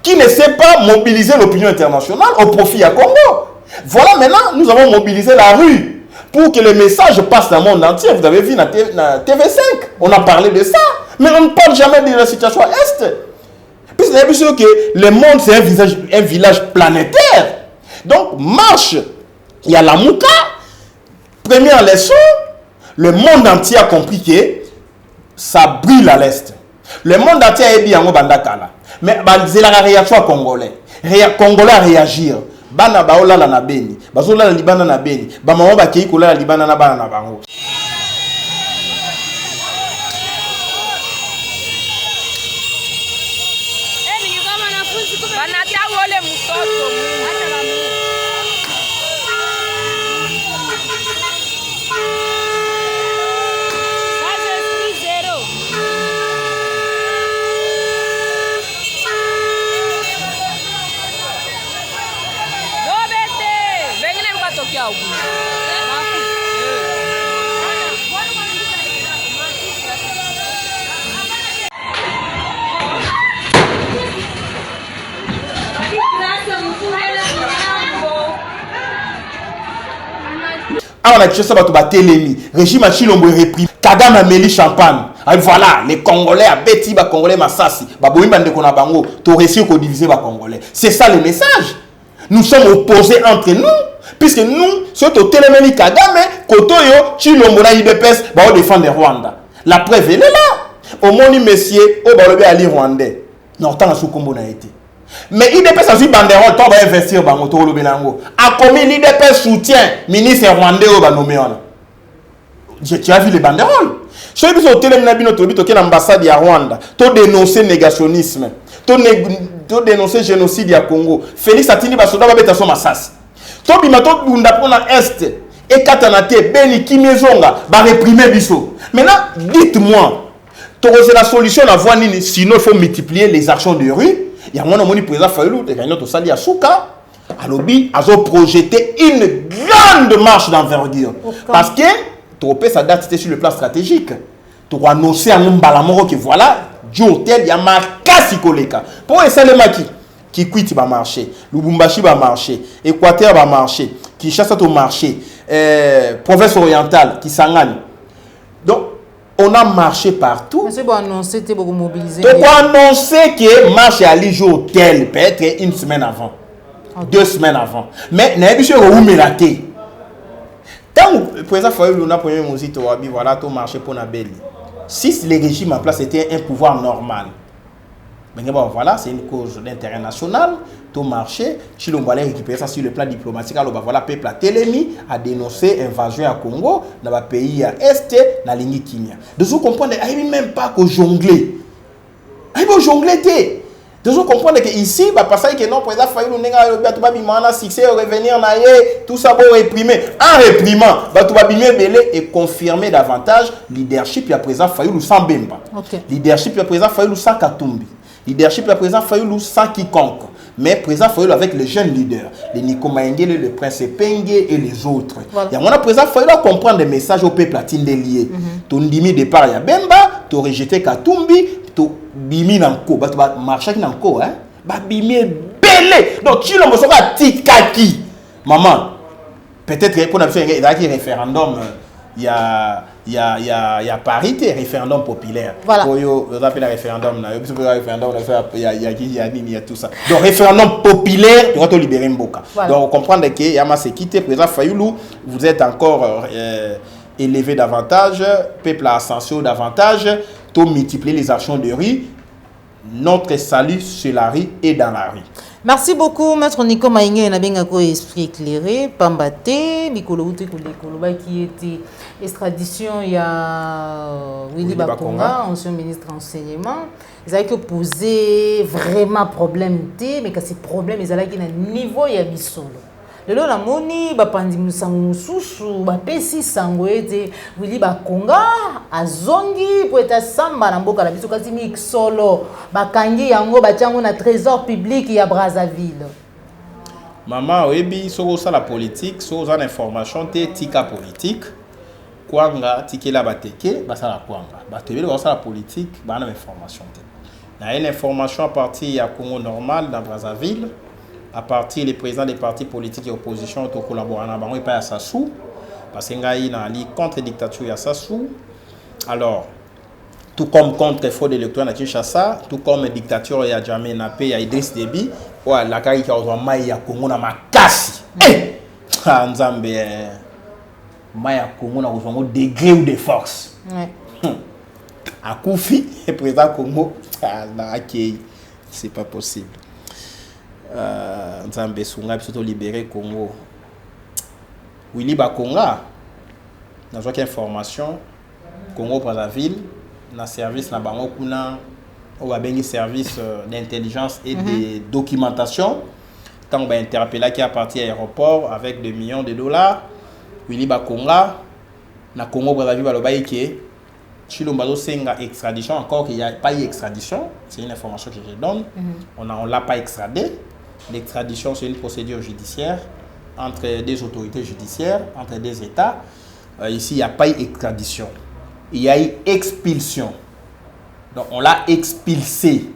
qui ne sait pas mobiliser l'opinion internationale au profit à Congo. Voilà, maintenant, nous avons mobilisé la rue pour que le message passe dans le monde entier. Vous avez vu dans TV5, on a parlé de ça. Mais on ne parle jamais de la situation à l'Est. Puisque vous avez vu que le monde, c'est un village planétaire. Donc, marche, il y a la Mouka. Première leçon, le monde entier a compris que ça brûle à l'Est. Le monde entier a dit en Bandakala. Mais c'est la réaction congolais. Congolais à réagir. Bana baola la na beni. Bazola la libana na beni. Bamawa ba kei kola la libana na bana na bango. na Kinshasa bato batelemi régime a Chilombo repris Kagame ameli champagne. Voilà, les Congolais à Betty, les Congolais Massassi, tu réussis à diviser les Congolais. C'est ça le message. Nous sommes opposés entre nous, puisque nous, surtout Télémeni Kagame, Kotoyo, Chilombo na IDPS, on défend le Rwanda. La preuve, elle est là. Au moins, messieurs, au Balobi Ali Rwandais. Non, tant sous combo n'a été. Mais IDPS a su banderole, tu vas investir dans le Tolo Benango. A commis l'IDPS soutient, ministre rwandais au Banoméon. Tu as vu les banderoles? Si vous avez l'ambassade de Rwanda, tu dénoncer le négationnisme, tu dénoncer le génocide au Congo. Félix Atini Basoda va mettre son massas. Tu as dit Est et Katanate, Beni Kimezonga, va réprimer Bisso. Maintenant, dites-moi, tu as la solution à voir, sinon il faut multiplier les actions de rue. Il y a un président Fayoulou, il y a un autre Souka. Alobi a projeté une grande marche d'envergure. Parce que Tropé, sa date, c'était sur le plan stratégique. Tu as annoncé à Mbalamoro que voilà, jour tel, il y a Makasi Koleka. Pour essayer le maquis, qui quitte va marcher, Lubumbashi va marcher, Équateur va marcher, Kinshasa va marcher, province orientale, qui s'engage. Donc, on a marché partout. Mais c'est pour annoncer, tu es beaucoup mobilisé. Tu as annoncé que marche à l'île jour tel, peut-être une semaine avant, 2 semaines avant. Mais, il y a eu un quand le président Fayoulou n'a pas eu voilà, tout marché pour Nabeli. Si le régime en place était un pouvoir normal, mais bon, voilà, c'est une cause d'intérêt national, tout marché, si l'on va récupérer ça sur le plan diplomatique, alors voilà, peuple a Télémi a dénoncé l'invasion à Congo, dans le pays à Est, dans la ligne Kimia. De vous comprendre, il n'y a même pas qu'au jongler. Il faut jongler. De vous comprendre que ici, parce que non, président Fayoulou n'a succès revenir tout ça pour réprimer. En réprimant, et confirmer davantage leadership et à présent Fayoulou sans Bemba. Leadership et à présent Fayoulou sans Katumbi. Leadership et à présent Fayoulou sans quiconque. Mais présent Fayoulou avec les jeunes leaders, les Nico Maengele, le prince Penge et les autres. Il y a mon présent Fayoulou à comprendre les messages au peuple latine liés. Ton dimi départ il y a Bemba, tu rejeté Katumbi. Bimi nanko ba marché nanko hein ba bimi belé donc tu l'on sera tikaki maman peut-être pour faire un référendum il y a parité référendum populaire voilà on appelle référendum là référendum il y a tout ça donc référendum populaire tu vas te libérer Mboka donc comprendre que Yama s'est quitté président Fayoulou vous êtes encore élevé davantage peuple à ascension davantage tout multiplier les actions de rue. Notre salut sur la rue et dans la rue. Merci beaucoup, Maître Nico Maïngue. On a bien un esprit éclairé. Pambate, Mikolo Outé Koloba qui était extradition. Il y a Willy Bakonga, ancien ministre de l'enseignement. Ils avaient posé vraiment problème, mais que ces problèmes, ils allaient à un niveau et à Bissolo. Lelo la moni ba pandi musangu mususu ba pesi sango ete Willy Bakonga azongi po eta samba na mboka la biso kasi mi solo bakangi yango batiango na trésor public ya Brazzaville. Maman oyebi soko sa la politique so za information te tika politique kwanga tikela bateke basala kwanga batebele basala politique bana information te na une information à partir ya Congo normal dans Brazzaville. À partir des présidents des partis politiques et opposition to collaborer na bango pas à Sassou parce que ngai na li contre dictature ya Sassou alors tout comme contre fraude électorale na Kinshasa tout comme dictature ya Jammeh Napé ya Idriss Déby ou la kai ka ozwa mai ya Congo na makasi nzambe mai ya Congo na ozwa degré ou de force akufi président Congo na akei c'est pas possible. Nzambe sunga biso libérer Congo. Willy Bakonga na zoka information Congo Brazzaville na service na bango kuna o ba bengi service d'intelligence et de documentation quand on va interpeller qui à partir à l'aéroport avec 2 millions de dollars Willy Bakonga na Congo Brazzaville baloba yeke Chilombo senga extradition encore qu'il n'y a pas eu extradition, c'est une information que je donne. On l'a pas extradé. L'extradition, c'est une procédure judiciaire entre des autorités judiciaires, entre des États. Ici, il n'y a pas eu extradition. Il y a eu expulsion. Donc, on l'a expulsé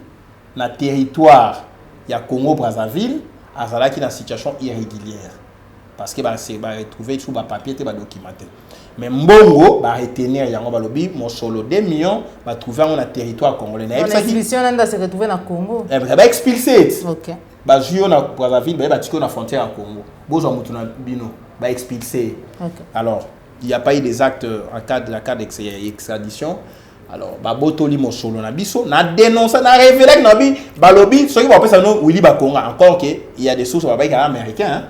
dans le territoire. Il y a Congo-Brazzaville, à Zalaki dans une situation irrégulière. parce que c'est retrouver sous ba papier te ba documenté. Mais mbongo ba retenir yango ba lobi mon solo 2 millions ba trouver on a territoire congolais. On expulsion nanda se retrouver na Congo. Ba expulsé. OK. Ba juyo na Brazzaville ba tiko na frontière à Congo. Bozo mutu na bino ba expulsé. OK. Alors, il n'y a pas eu des actes en cas de la cas d'extradition. Alors, Babotoli Mosolo Nabiso, n'a dénoncé, n'a révélé que Nabi, Balobi, ceux qui vont appeler ça nous, Willy Bakonga, encore qu'il y a des sources américains.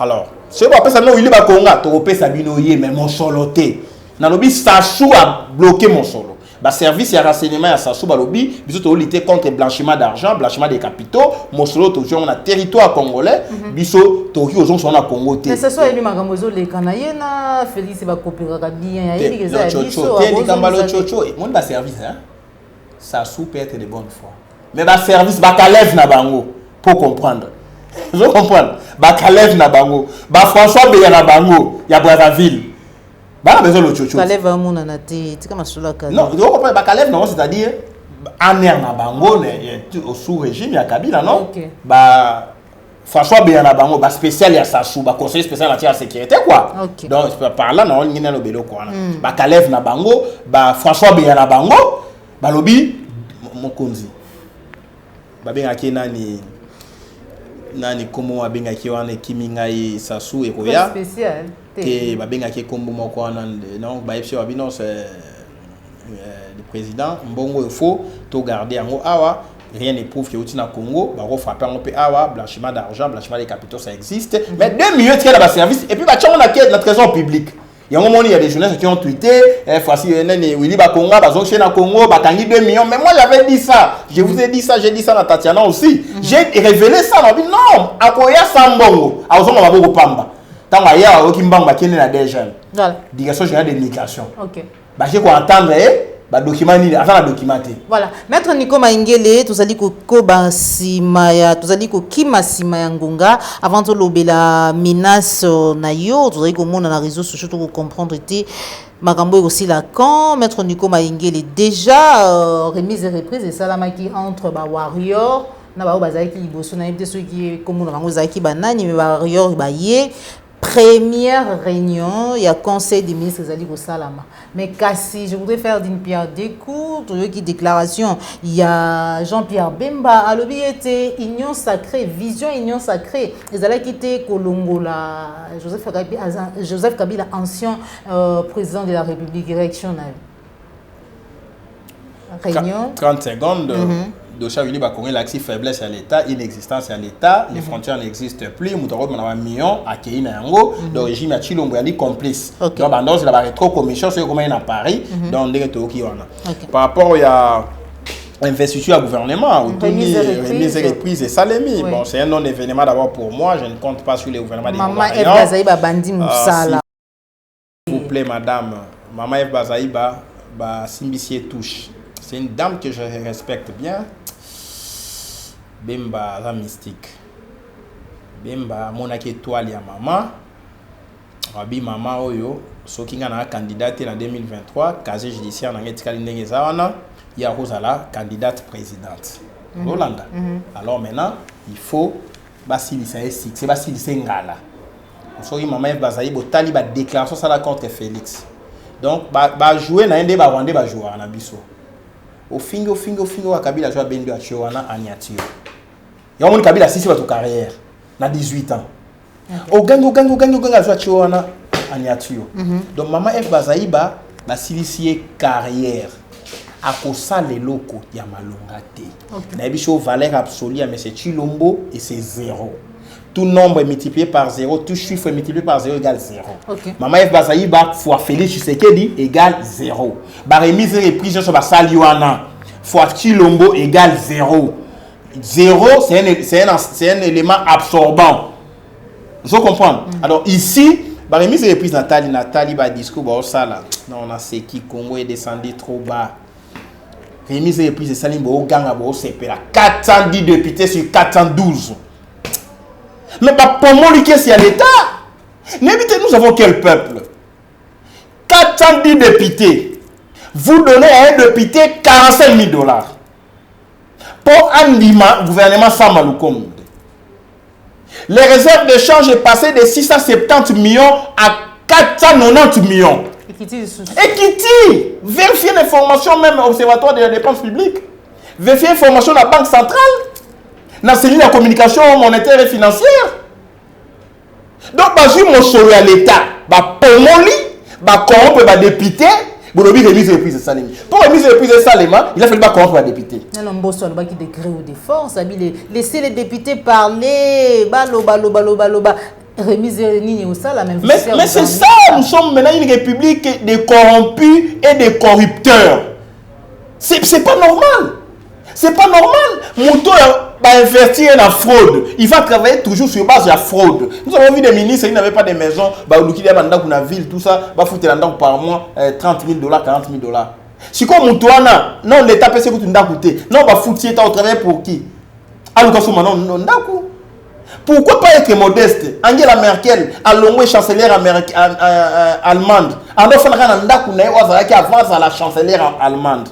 Alors, ceux qui vont appeler ça nous, Willy Bakonga, tu repères ça binoye, mais Mosoloté. Nalobi, Sassou a bloqué Mosolo. Bah, service et renseignement à Sassou Balobi, bisous to lutter contre le blanchiment d'argent, blanchiment des capitaux, Mosolo toujours on a territoire congolais, bisous to qui aux gens sont à Congo. Mais ça soit élu magamozo les Canadiens, Félix va coopérer bien, il y a des choses. Mon ba service hein. Sassou peut être de bonne foi. Mais ba service ba Kalev na bango pour comprendre. Je comprends. Ba Kalev na bango, ba François Beya na bango, ya Brazzaville. Bah, besoin de chocho. Kalev a mon anati, tu comme sur la carte. Non, tu comprends pas Kalev non, c'est-à-dire en air na bango au sous régime ya Kabila non. Bah François Béana bango ba spécial ya Sassou, ba conseiller spécial en matière de sécurité quoi. Donc par là non, on y na lobelo quoi. Ba Kalev na bango, ba François Béana bango, ba lobi mokonzi. Ba benga ki nani komo wa benga ki wana kiminga yi Sassou et Koya. Spécial. Que babenga ke kombo moko non ba fc wabino c'est le président mbongo il faut to garder en awa rien ne prouve que au Congo ba refrapper on peut awa blanchiment d'argent blanchiment des capitaux ça existe mais 2 millions de la service et puis ba tchon na la trésor public il y a un moment il y a des journalistes qui ont tweeté voici Willy Bakonga bazon chez na Congo ba tangi 2 millions mais moi j'avais dit ça je vous ai dit ça j'ai dit ça à Tatiana aussi j'ai révélé ça on a dit non akoya sambongo azonga baboko pamba. Tant qu'il y a aucun banque qui est là déjà. Direction générale de migration. OK. Bah j'ai quoi entendre bah document ni avant la documenter. Voilà. Maître Nico Maingele, tozali ko basimaya, tozali ko kimasimaya ngonga avant de lobela menace na yo, tozali ko mona na réseaux sociaux pour comprendre été makambo aussi la quand Maître Nico Maingele déjà remise et reprise et salamaki entre ba warrior na ba bazaki liboso na yebte ceux qui comme na bango zaki banani mais warrior ba yé première réunion, il y a conseil des ministres Zali Salama. Mais Kassi, je voudrais faire d'une pierre deux coups, qui déclaration. Il y a Jean-Pierre Bemba, à l'obéité, Union sacrée, vision Union sacrée. Ils allaient quitter Kolongo, Joseph Kabila, ancien président de la République, réaction. Réunion. 30 secondes. Docha Willy Bakonga l'accès faiblesse à l'État, inexistence à l'État, les frontières n'existent plus, Moutoro on a un million à Kéina Yango, le régime a Chilombo Ali complice. Donc pendant c'est la rétro commission c'est comme à Paris, donc des qui par rapport à investiture à gouvernement, remise et reprise et Salemi. Bon, c'est un non-événement d'abord pour moi, je ne compte pas sur les gouvernements des Maman F. Bazaïba Bandi Moussala. S'il vous plaît madame, Maman F. Bazaïba Simbissier touche. C'est une dame que je respecte bien. Bemba la mystique. Bemba monaki étoile ya maman. Wabi maman oyo soki nga na candidate en 2023, casier judiciaire na ngetikali ndenge zawana ya Rosala candidate présidente. Rolanda. Alors maintenant, il faut basilisa c'est basilisa ngala. Soki maman bazayi botali ba déclaration ça la contre Félix. Donc ba jouer na ndé ba Rwanda ba jouer na biso. Au fingo wa Kabila joa bendo a Chiwana aniatio. Ya mon Kabila sisi ba to carrière na 18 ans. Au gango joa Chiwana aniatio. Donc maman F Bazaïba ba silisier carrière a kosa les locaux ya malonga te. Na biso valeur absolue mais c'est Chilombo et c'est 0. Tout nombre est multiplié par 0, tout chiffre est multiplié par 0 égale 0. Maman F Bazaïba fois Félix Tshisekedi égale 0. Ba remise et reprise sur ba Saliwana fois Chilombo égale 0. 0 c'est un élément absorbant. Je comprends. Alors ici, ba remise et reprise Nathalie ba discours ba sala. Non, on a ce qui Congo est descendu trop bas. Remise et reprise de Salim bo ganga bo sepela 410 députés sur 412. Mais pour moi, c'est à l'État. Nous avons quel peuple? 410 députés. Vous donnez à un député 45 000 $. Pour un gouvernement sans Maloukom. Les réserves de change est passé de 670 millions à 490 millions. Equity, vérifiez l'information même au Observatoire de la dépense publique. Vérifiez l'information de la Banque centrale. Dans ces lignes de communication monétaire et financière. Donc, je mon solo à l'État. Pour mon lit, corrompre les députés. Pour remise et reprise de Salema. Pour remise et reprise de Salema, il a fallu corrompre les députés. Non, non, Bosso, le qui décret ou de force. Laissez les députés parler. Baloba. Remise ni au ça la même. Mais c'est ça, nous sommes maintenant une république de corrompus et de corrupteurs. C'est pas normal. C'est pas normal. Mouton va investir dans la fraude. Il va travailler toujours sur base de la fraude. Nous avons vu des ministres qui n'avaient pas de maison, bah au lieu dans la ville, tout ça, va foutre là-dedans par mois $30 000, $40 000. Si comme Mouton non l'État peut se coûter non va foutre au travail pour qui? Alors que non d'accord. Pourquoi pas être modeste? Angela Merkel, à l'ongwe chancelière allemande, en offrant un ndaku na yo qui avance à la chancelière allemande.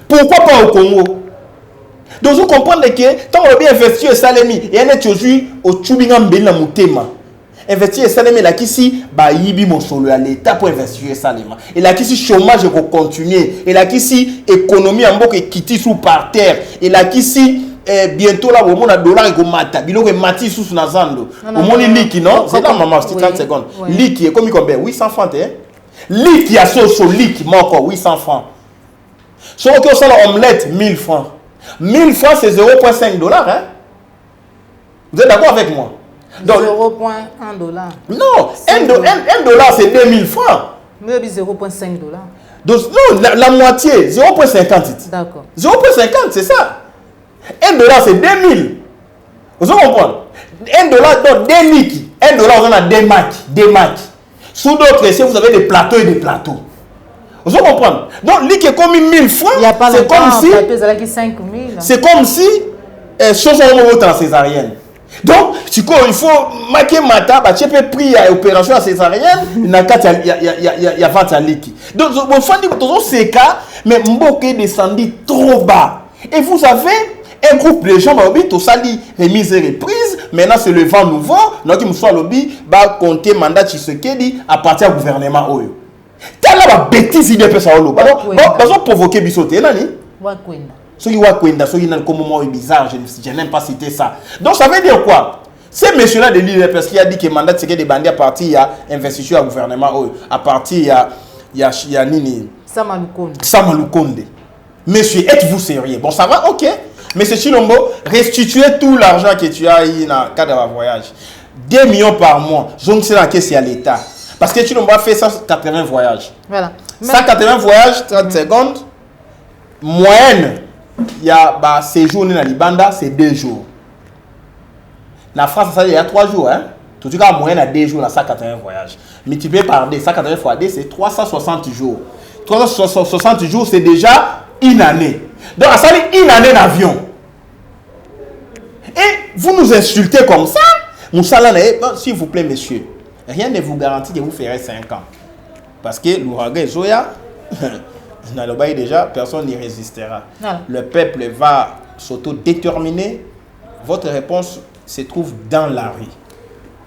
Pourquoi pas au Congo? Donc vous comprenez que tant qu'on a bien investi au Salemi et on est aujourd'hui au Tchubingam Bela Moutema. Investir au Salemi là qui si bah yibi mon solo à l'État pour investir au Salemi. Et là qui si chômage va continuer. Et là qui si économie en bas qui quitte sous par terre. Et là qui si bientôt là au monde a dollar et go mata bilo que mati sous nazando. Au monde liki non? C'est dans maman c'est 30 secondes. Liki est comme combien? 800 francs hein? Liki a so liki encore 800 francs. Si on a une omelette, 1000 francs. 1000 francs, c'est 0,5 $. Hein? Vous êtes d'accord avec moi? 0,1 $. Non, 1 $, c'est 2000 francs. Mais 0,5 $. Donc, non, la moitié, 0,50. D'accord. 0,50, c'est ça. 1 $, c'est 2000. Vous comprenez? 1 $, donc 2 liquides. 1 $, on a des macs. Sous d'autres, vous avez des plateaux et des plateaux. Vous comprenez? Donc, lui qui est comme 1000 francs, c'est comme si. C'est comme si. Chose en césarienne. Donc, il faut marquer matin, tu peux prier à l'opération à césarienne, il y a 20 liquide. Donc, il faut dire que ces cas, mais Mboké descendu trop bas. Et vous avez un groupe de gens qui ont sali remise et reprise. Maintenant, c'est le vent nouveau. Donc, il me soit lobby, compter mandat Tshisekedi à partir du gouvernement Oyo. Telle la bêtise il peut ça au bah provoquer bisoté nani wakwenda ceux qui wakwenda ceux qui n'ont comme moment bizarre je n'aime pas citer ça. Donc ça veut dire quoi? Ces messieurs là de l'île parce qu'il a dit que mandat c'est que des bandits à partir il y a investisseur au gouvernement à partir il y a nini Samalukonde. Monsieur, êtes-vous sérieux? Bon ça va, OK. Monsieur Chilombo, restituez tout l'argent que tu as eu dans le cadre de voyage. 2 millions par mois. Donc c'est la question à l'État. Parce que tu n'as fait 180 voyages. Voilà. 180 voyages, 30 secondes. Moyenne, il y a séjour dans Libanda, c'est 2 jours. La France, ça, il y a 3 jours. Hein? Tout cas, moyenne à 2 jours, dans 180 voyages. Multiplié par 2, 180 fois 2, c'est 360 jours. 360 jours, c'est déjà une année. Donc, ça dit une année d'avion. Et vous nous insultez comme ça. S'il vous plaît, monsieur. Rien ne vous garantit que vous ferez 5 ans. Parce que l'ouragan Zoya, dans le bail déjà, personne n'y résistera. Voilà. Le peuple va s'auto-déterminer. Votre réponse se trouve dans la rue.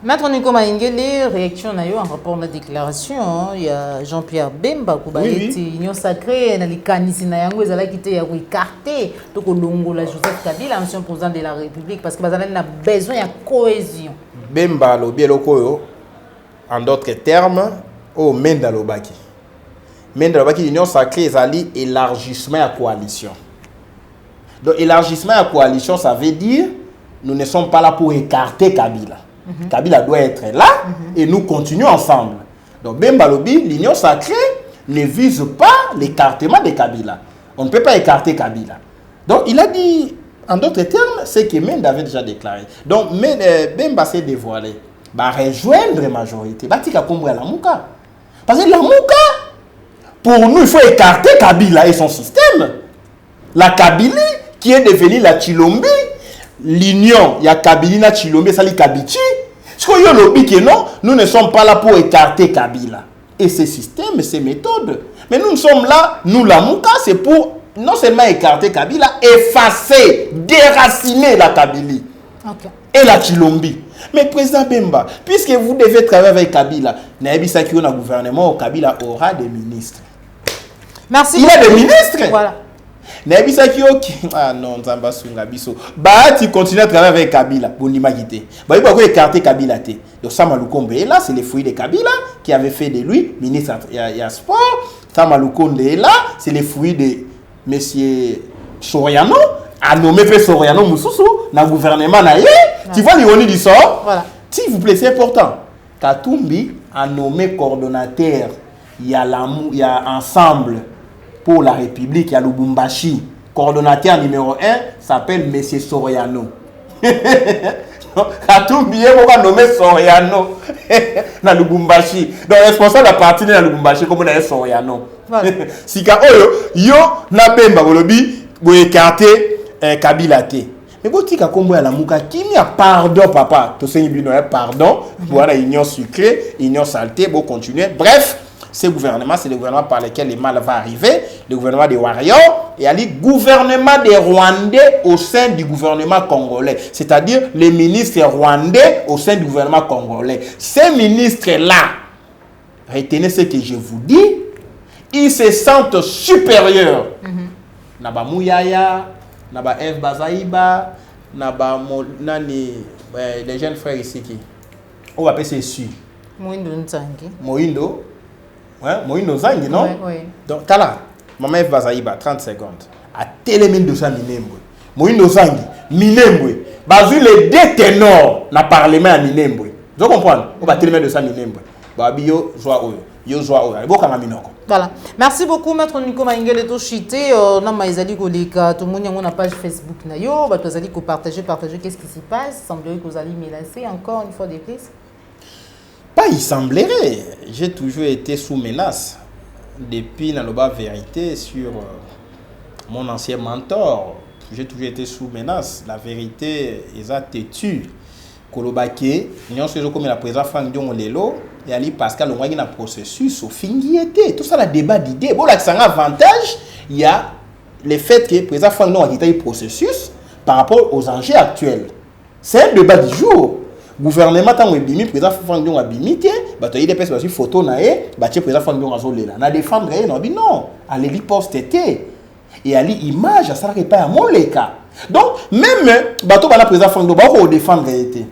Maître Nico Maïngele, réaction en rapport à la déclaration, il y a Jean-Pierre Bemba qui est union sacrée, dans les canisses, il a quitté, il a écarté, donc au Longo, la Joseph Kabila, ancien président de la République, parce que nous avons besoin de cohésion. Bemba, le Bieloko, en d'autres termes, au Mendalobaki. Mendalobaki, l'union sacrée, c'est élargissement à coalition. Donc, élargissement à coalition, ça veut dire nous ne sommes pas là pour écarter Kabila. Kabila doit être là et nous continuons ensemble. Donc, Bembalobi, l'union sacrée ne vise pas l'écartement de Kabila. On ne peut pas écarter Kabila. Donc, il a dit, en d'autres termes, ce que Mende avait déjà déclaré. Donc, Bemba s'est dévoilé. Rejoindre la majorité. Parce que la Mouka, pour nous, il faut écarter Kabila et son système. La Kabylie, qui est devenue la Chilombi, l'union, il y a Kabila, Chilombi, ça li Kabichi. Ce qu'on y a lobby que non, nous ne sommes pas là pour écarter Kabila. Et ces systèmes, ces méthodes. Mais nous sommes là, nous la Mouka, c'est pour non seulement écarter Kabila, effacer, déraciner la Kabylie. Et la Chilombi. Mais président Bemba, puisque vous devez travailler avec Kabila, Naïbisa qui a gouvernement, Kabila aura des ministres. Merci. Il y a des ministres. Voilà. Naïbisa qui ah non, Nzamba Sunga Biso. Bah, tu continues à travailler avec Kabila. Bondima Gité. Bah, il faut écarter Kabila. Donc, Samaloukombe est là, c'est les fruits de Kabila qui avait fait de lui ministre à sport. Samaloukombe est là, c'est les fruits de monsieur Soriano. A nommé fait Soriano Moussoussou dans le gouvernement naïe. Tu vois l'ironie du sort? Voilà. S'il vous plaît, c'est important. Katumbi a nommé coordonnateur. Il y a Ensemble pour la République, il y a Lubumbashi. Coordonnateur numéro 1 s'appelle M. Soriano. Katumbi a nommé Soriano dans Lubumbashi. Donc, responsable de la partie de Lubumbashi, comme on a Soriano. Voilà. Si yo na bemba bolobi bo écarter Kabila te. Mais bon, tika kombo ya la muka kimi a pardon papa. To sengi bino pardon. Voilà union sucrée, union saltée, bon continuer. Bref, ce gouvernement, c'est le gouvernement par lequel le mal va arriver, le gouvernement des warriors et le gouvernement des Rwandais au sein du gouvernement congolais. C'est-à-dire les ministres rwandais au sein du gouvernement congolais. Ces ministres-là, retenez ce que je vous dis, ils se sentent supérieurs. Naba Mouyaya, Naba F. Bazaïba, Naba Nani, les jeunes frères ici qui. On va appeler ça ici. Moindo Nzangi. Moindo. Ouais, Moindo Nzangi, non? Oui. Donc, Kala, Maman F. Bazaïba, 30 secondes. À Télémine 200 Minembwe. Moindo Nzangi, Minembwe. Bazu les deux ténors na parlement à Minembwe. Vous comprenez? On va Télémine 200 Minembwe. Babio, joie oyo. Yo joie oyo. Boka Maminoko. Voilà. Merci beaucoup, Maître Nico Maingele Toshité. Non, mais ils ont dit que tout le monde a une page Facebook. Ils ont dit que partager qu'est-ce qui s'y passe. Il semblerait que vous allez menacer encore une fois de plus. Pas il semblerait. J'ai toujours été sous menace. Depuis la vérité sur mon ancien mentor. J'ai toujours été sous menace. La vérité, ils ont têtu. Kolobake, nous sommes comme la présidente Franck Dion Lelo. Et Ali Pascal, on a un processus au fin qui était. Tout ça, le débat d'idées. Bon, là, c'est un avantage. Il y a le fait que le président Franck Dion a quitté le processus par rapport aux enjeux actuels. C'est un débat du jour. Le gouvernement, tant que le président Franck Dion a bimité, il y a des photos, le président Franck Dion a zolé. On a défendu, on a dit non. Allez, il poste été. Et Ali, image, ça n'arrive pas à mon cas. Donc, même, le président Franck Dion a défendu été.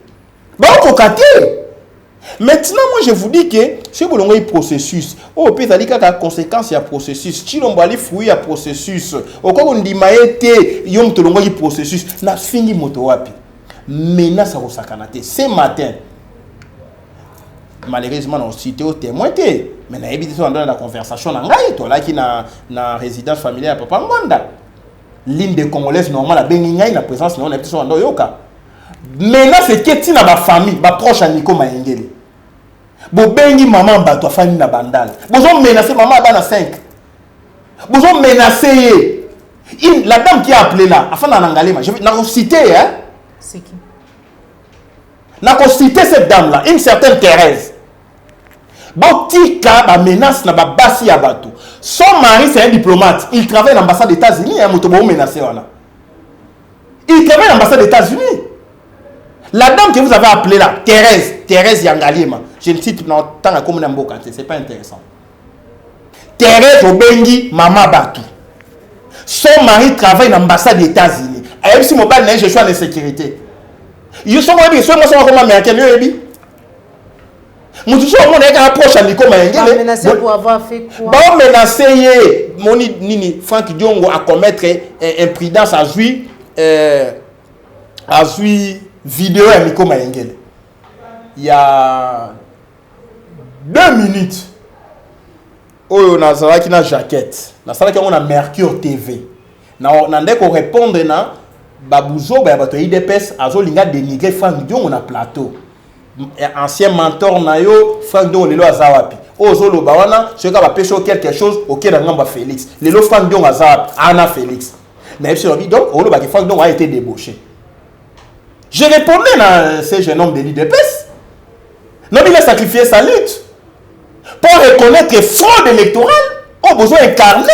Maintenant, moi je vous dis que si vous avez un processus, au pays il y a des conséquences, il y a un processus. Si vous avez fruit, il y a un processus. Au cas où on dit que il y a un processus, on a fini moto wapi. Maintenant, ça va s'accanater. Ce matin, malheureusement, on a cité au témoin. Mais on a évité dans la conversation. On a qui na résidence familiale à Papa Mwanda. L'île des Congolaises, normalement, la présence, on a évité dans Yoka. Maintenant, c'est que tu as ma famille, ma proche à Nico Maingele. Bo bengi maman ba toi famille na bandal. Bozo menacer maman bana 5. Bozo menacer la dame qui a appelé là, afin d'angalema. Je vais la citer hein. C'est qui? La citer cette dame là, une certaine Thérèse. Botika ba menace na ba basi ya bato. Son mari c'est un diplomate, il travaille à l'ambassade des États-Unis, hein, motobo menacer wana. Il travaille à l'ambassade des États-Unis. La dame que vous avez appelée là, Thérèse Yangalima, je ne cite pas tant à comme Namboka, c'est pas intéressant. Thérèse Obengi, Mama Batou. Son mari travaille à l'ambassade des États-Unis. Et si mon mobile n'est pas en sécurité. Ils sont comme américains, nous sommes approche à Nico Maingele. Menacé pour avoir fait quoi? Bon, menacé, Moni Nini, Franck Diongo a commettre imprudence à jouer vidéo à Nico Maingele. Il y a 2 minutes. Oh, on a qui na jaquette. Na sala qui on a Mercure TV. Na ndeko répondre na Babouzo ba bato IDPS azolinga dénigrer Franck Dion na plateau. Ancien mentor na yo Franck Dion lelo azawapi. Ozolo ba wana ce ka ba pêcher quelque chose auquel na ngamba Félix. Lelo Franck Dion azawapi ana Félix. Mais sur donc on le ba que Franck Dion a été débauché. Je répondais à ces jeunes hommes de l'IDPS. Non, il a sacrifié sa lutte pour reconnaître que fraude électorale ont besoin d'incarner.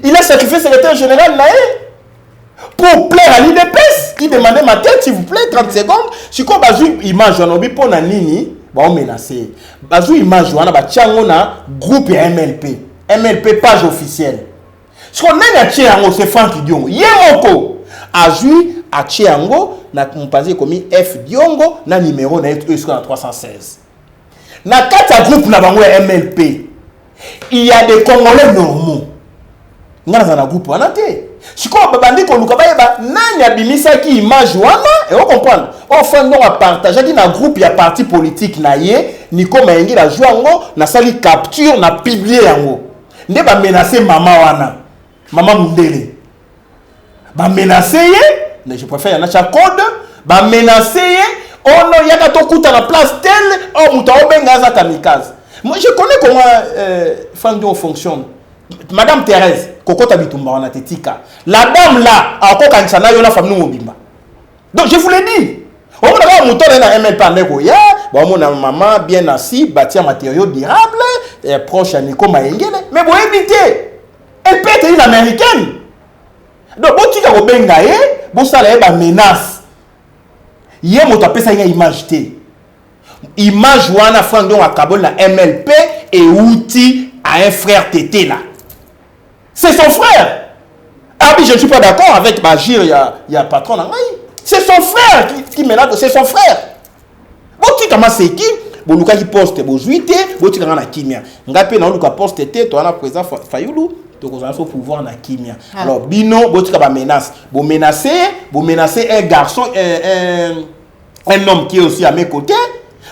Il a sacrifié le secrétaire général Naé pour plaire à l'IDPS qui demandait ma tête, s'il vous plaît, 30 secondes. Si vous avez une image, on a pour Nini, on menacé. Bazou image, on a un groupe MLP. MLP page officielle. Ce qu'on a un c'est Franck Diongo. Yemoko. Azui a Tchéango, na composé comme F Diongo, na numéro na 316. Na 4 groupes na bango MLP. Il y a des Congolais normaux. Nga na groupe wana te. Siko babandi ko luka bayeba nani abimisa ki image wana et on comprendre. On fait non à partager qui na groupe ya parti politique na ye ni comme yengi la joango na sali capture na publier yango. Nde ba menacer maman wana. Maman Mundele. Ba menacer ye, mais je préfère yana cha code, ba menacer ye, on no yaka to kuta na place telle, oh muta obenga za kamikaze. Moi je connais comment Fandio fonctionne. Madame Thérèse, Kokota Bitumba on a tetika. La dame là, a ko kansana yo na famille mobimba. Donc je vous l'ai dit. On a un mouton dans MLP Negoya, bon mon maman bien assis, bâtir matériaux durables, proche à Nico Maengele, mais vous évitez. Elle peut être une américaine. Donc bon tu as bengaye, bon ça là ba menace. Hier mon tapé ça une image té. Image wana Franck Diongo a kabol na MLP et outil à un frère tété là. C'est son frère. Ah oui, je ne suis pas d'accord avec Bagir, il y a patron dans c'est son frère qui menace, c'est son frère. Bon, tu commences c'est qui? Bon, Luka qui poste, bon, juité, bon, tu commences à Kimia. Ngapé, non, Luka poste, tu as un président Fayoulou, tu as un pouvoir na Kimia. Alors, Bino, bon, tu as menace. Bon, menacer un garçon, un homme qui est aussi à mes côtés.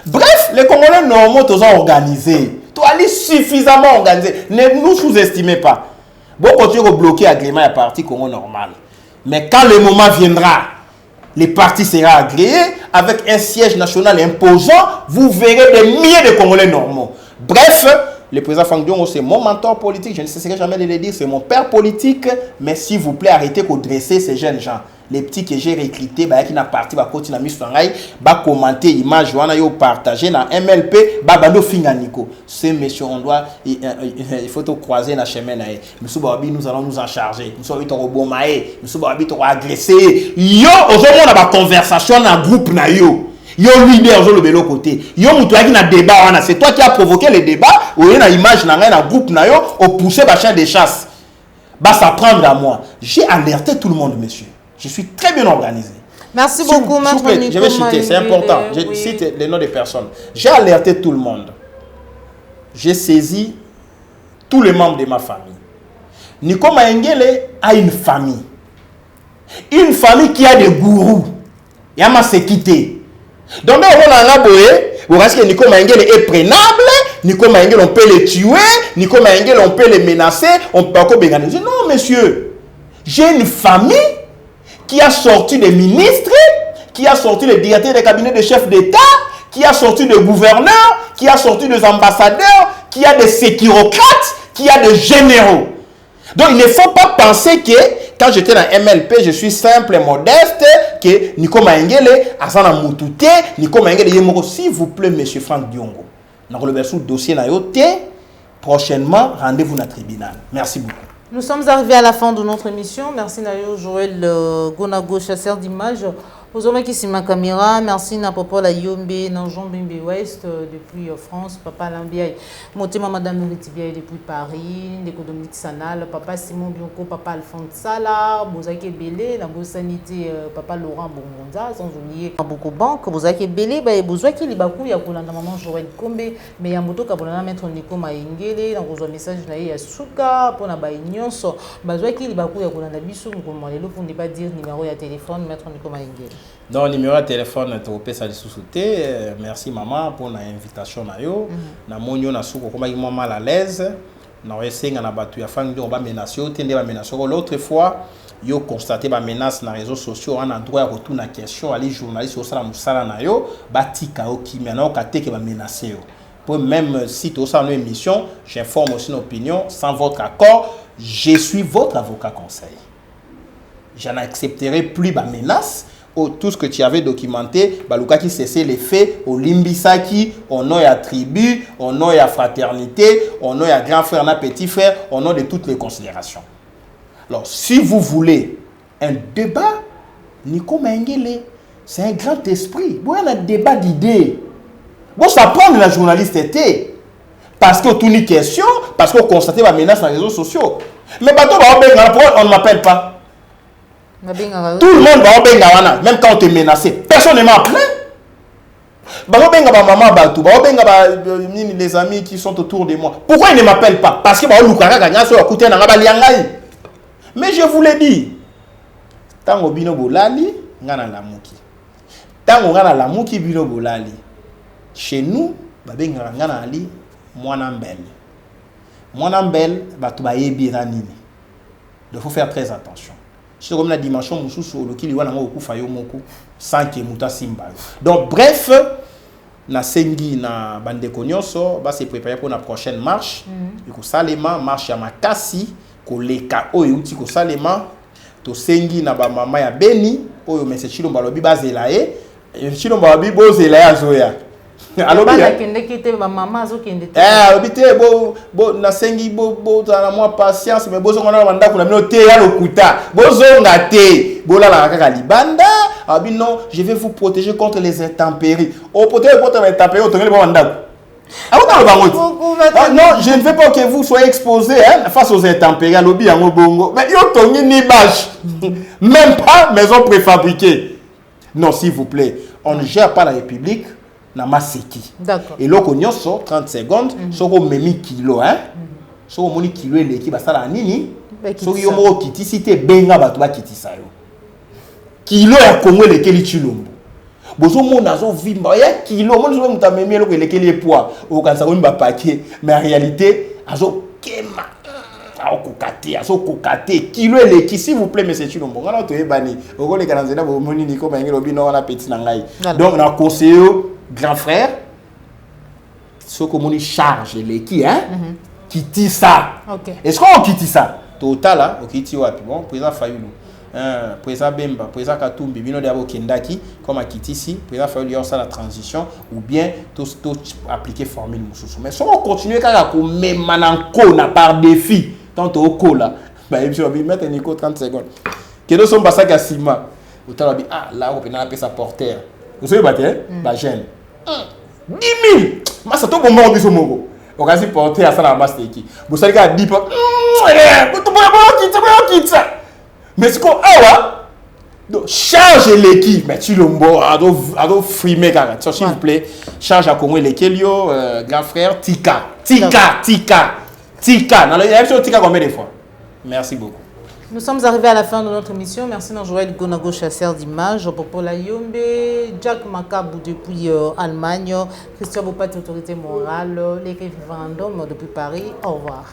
Bref, les Congolais normaux, tous ont organisé. Tu as suffisamment organisé. Ne nous sous-estimez pas. Bon, continuez à bloquer l'agrément à parti Congo normal. Mais quand le moment viendra, les partis sera agréé avec un siège national imposant, vous verrez des milliers de Congolais normaux. Bref, le président Franck Diongo, c'est mon mentor politique, je ne cesserai jamais de le dire, c'est mon père politique, mais s'il vous plaît, arrêtez de dresser ces jeunes gens. Les petits que j'ai recrutés, qui n'a parti, continuer à mis commenter l'image, partager dans MLP, bando finganiko. Ce monsieur, on doit, il faut te croiser dans le chemin. Monsieur Babi, nous allons nous en charger. Nous allons rebomber, Monsieur Babi, tu agresser. Yo, aujourd'hui, on a une conversation dans le groupe. Yo, leader, je le de l'autre côté. Yo, qui na débat, c'est toi qui as provoqué le débat, ou il y a une image dans le groupe, au pousser le chien des chasses. Ça prendre à moi. J'ai alerté tout le monde, monsieur. Je suis très bien organisé. Merci beaucoup, Maître Nico. Je vais citer, c'est important. Je cite les noms des personnes. J'ai alerté tout le monde. J'ai saisi tous les membres de ma famille. Nico Maengele a une famille. Une famille qui a des gourous. Il y a ma sécurité. Donc, on a parce que Nico Maengele est prénable. Nico Maengele, on peut le tuer. Nico Maengele, on peut le menacer. On peut pas organiser. Non, monsieur. J'ai une famille qui a sorti des ministres, qui a sorti les directeurs des cabinets de chefs d'État, qui a sorti des gouverneurs, qui a sorti des ambassadeurs, qui a des sécurocrates, qui a des généraux. Donc il ne faut pas penser que quand j'étais dans MLP, je suis simple et modeste, que Nico Maengele, Asana Moutouté, Nico Maengele, s'il vous plaît, monsieur Franck Diongo. Dans le dossier na yote, prochainement, rendez-vous dans le tribunal. Merci beaucoup. Nous sommes arrivés à la fin de notre émission. Merci Nayo Joël Gonago, chasseur d'images. Aux hommes qui sont ma caméra, merci na papa la Yombe, na Jean Bimbe Ouest depuis France, papa Lambiaï, Motema Madame Nouritibiaï depuis Paris, Ndeko Dominique Sanal, papa Simon Bianco, papa Alphonse Sala, Bozake Belé, la Sanité, papa Laurent Bongonza, sans oublier beaucoup banque, Bozake Belé, Bozaki Libakou, Yakolanda Maman Joël Kombe, mais Yamoto Kabolana Maître Nico Maengele, dans vos messages Naïa Souka, pour la Baïnyonso, Bozaki Libakou, Yakolanda Bissou, pour ne pas dire numéro de téléphone, Maître Nico Maengele. Donc, numéro de téléphone, merci maman pour l'invitation. Na monyo na souko comme il mal à l'aise. Na essayé na batu ya fang on va menacer, l'autre fois, yo constaté ba menace na réseaux sociaux, on a droit à retourner à question aller journaliste au sala musala na yo, batika o ki maintenant katé que ba menacer yo. Pour même si tout ça nos émission, j'informe aussi nos opinions sans votre accord, je suis votre avocat conseil. Je n'accepterai plus ba menace. Tout ce que tu avais documenté, Baluka qui cessait les faits, au Limbisaki, au nom de tribu, au nom de fraternité, au nom de grand frère, petit frère, au nom de toutes les considérations. Alors, si vous voulez un débat, Nico Mengele, c'est un grand esprit. Bon, il y a un débat d'idées. Bon, ça prend de la journaliste était. Parce que tout une question, parce qu'on constate la menace dans les réseaux sociaux. Mais bateau, on ne m'appelle pas. Tout le monde va au Bengawana, même quand on te menacé. Personne ne m'a appelé. Les amis qui sont autour de moi. Pourquoi ils ne m'appellent pas? Parce que mais je vous l'ai dit. Tango bino bolali, ngana lamuki. Tango ngana lamuki bino bolali. Chez nous, babenga ngana ali mwana mbel. Mwana mbel batu ba yebira nini. Il faut faire très attention. C'est comme la dimension mususu lokili wana ngo okufa yo moko sans que muta simba. Donc bref, na sengi na bandeko nyonso ba se préparer pour la prochaine marche. Iko salema marche ya makasi koleka oyo uti ko salema to sengi na ba mama ya Beni oyo mese chilomba lobi bazela chilomba lobi bozela ya zoya. Alors bien kende kite ba mama zo kende te. Obité bo na sengi bo na moi patience mais bozo ngona banda kuna mino te ya lokuta. Bozo ngate bola la kaka libanda. Abi non, je vais vous protéger contre les intempéries. O protéger contre les intempéries, on tongeli ba banda. Non, je ne veux pas que vous soyez exposés face aux intempéries. Lobby en bongo. Mais yo tongi ni bâche. Même pas maison préfabriquée. Non, s'il vous plaît, on ne gère pas la République. D'accord. Et là, on y a 30 secondes, so ko memi kilo, so ko moni kilo ele ki basala nini, so yo mo kiti si te benga batu ba kiti sa yo. Kilo ya Congo ele keli chilombo. Bozo mona zo vimba ya kilo, mo zo muta memi ele ko ele keli poids, o kansa ko mba paquet, mais en réalité, azo kema. Azo kokate kilo ele ki s'il vous plaît monsieur Chilombo. Ngana to ebani, o ko le kanzela bo moni niko ba ngelo bino na petit na ngai. Donc na conseiller grand frère, ce que mon charge les qui qui dit ça. Est-ce qu'on quitte ça? Total là, ok ti wapi bon président Fayulu, président Bemba, président Katumbi, bino de abo kendaki comme a quitté ici, président Fayulu y a ça la transition ou bien tout appliquer formule mususu. Mais si on continue kaka ko même mananko na par défi tant au ko là, bah il faut mettre Nico 30 secondes. Que nous sommes passés à Sima. Autant bi ah là on peut na appeler ça porteur. Vous savez battre bah jeune 10 000 masa to bomba biso moko okazi porter à ça la masse qui vous savez ka 10 mais c'est quoi awa donc charge l'équipe mais tu l'ombo ado frimer kaka s'il vous plaît charge à Congo lekelio grand frère Tika dans la émission Tika combien de fois merci beaucoup. Nous sommes arrivés à la fin de notre émission. Merci à Joël Gonago, chasseur d'images, Popola Yombe, Jack Makabou depuis Allemagne, Christian Bopati, autorité morale, les référendums depuis Paris. Au revoir.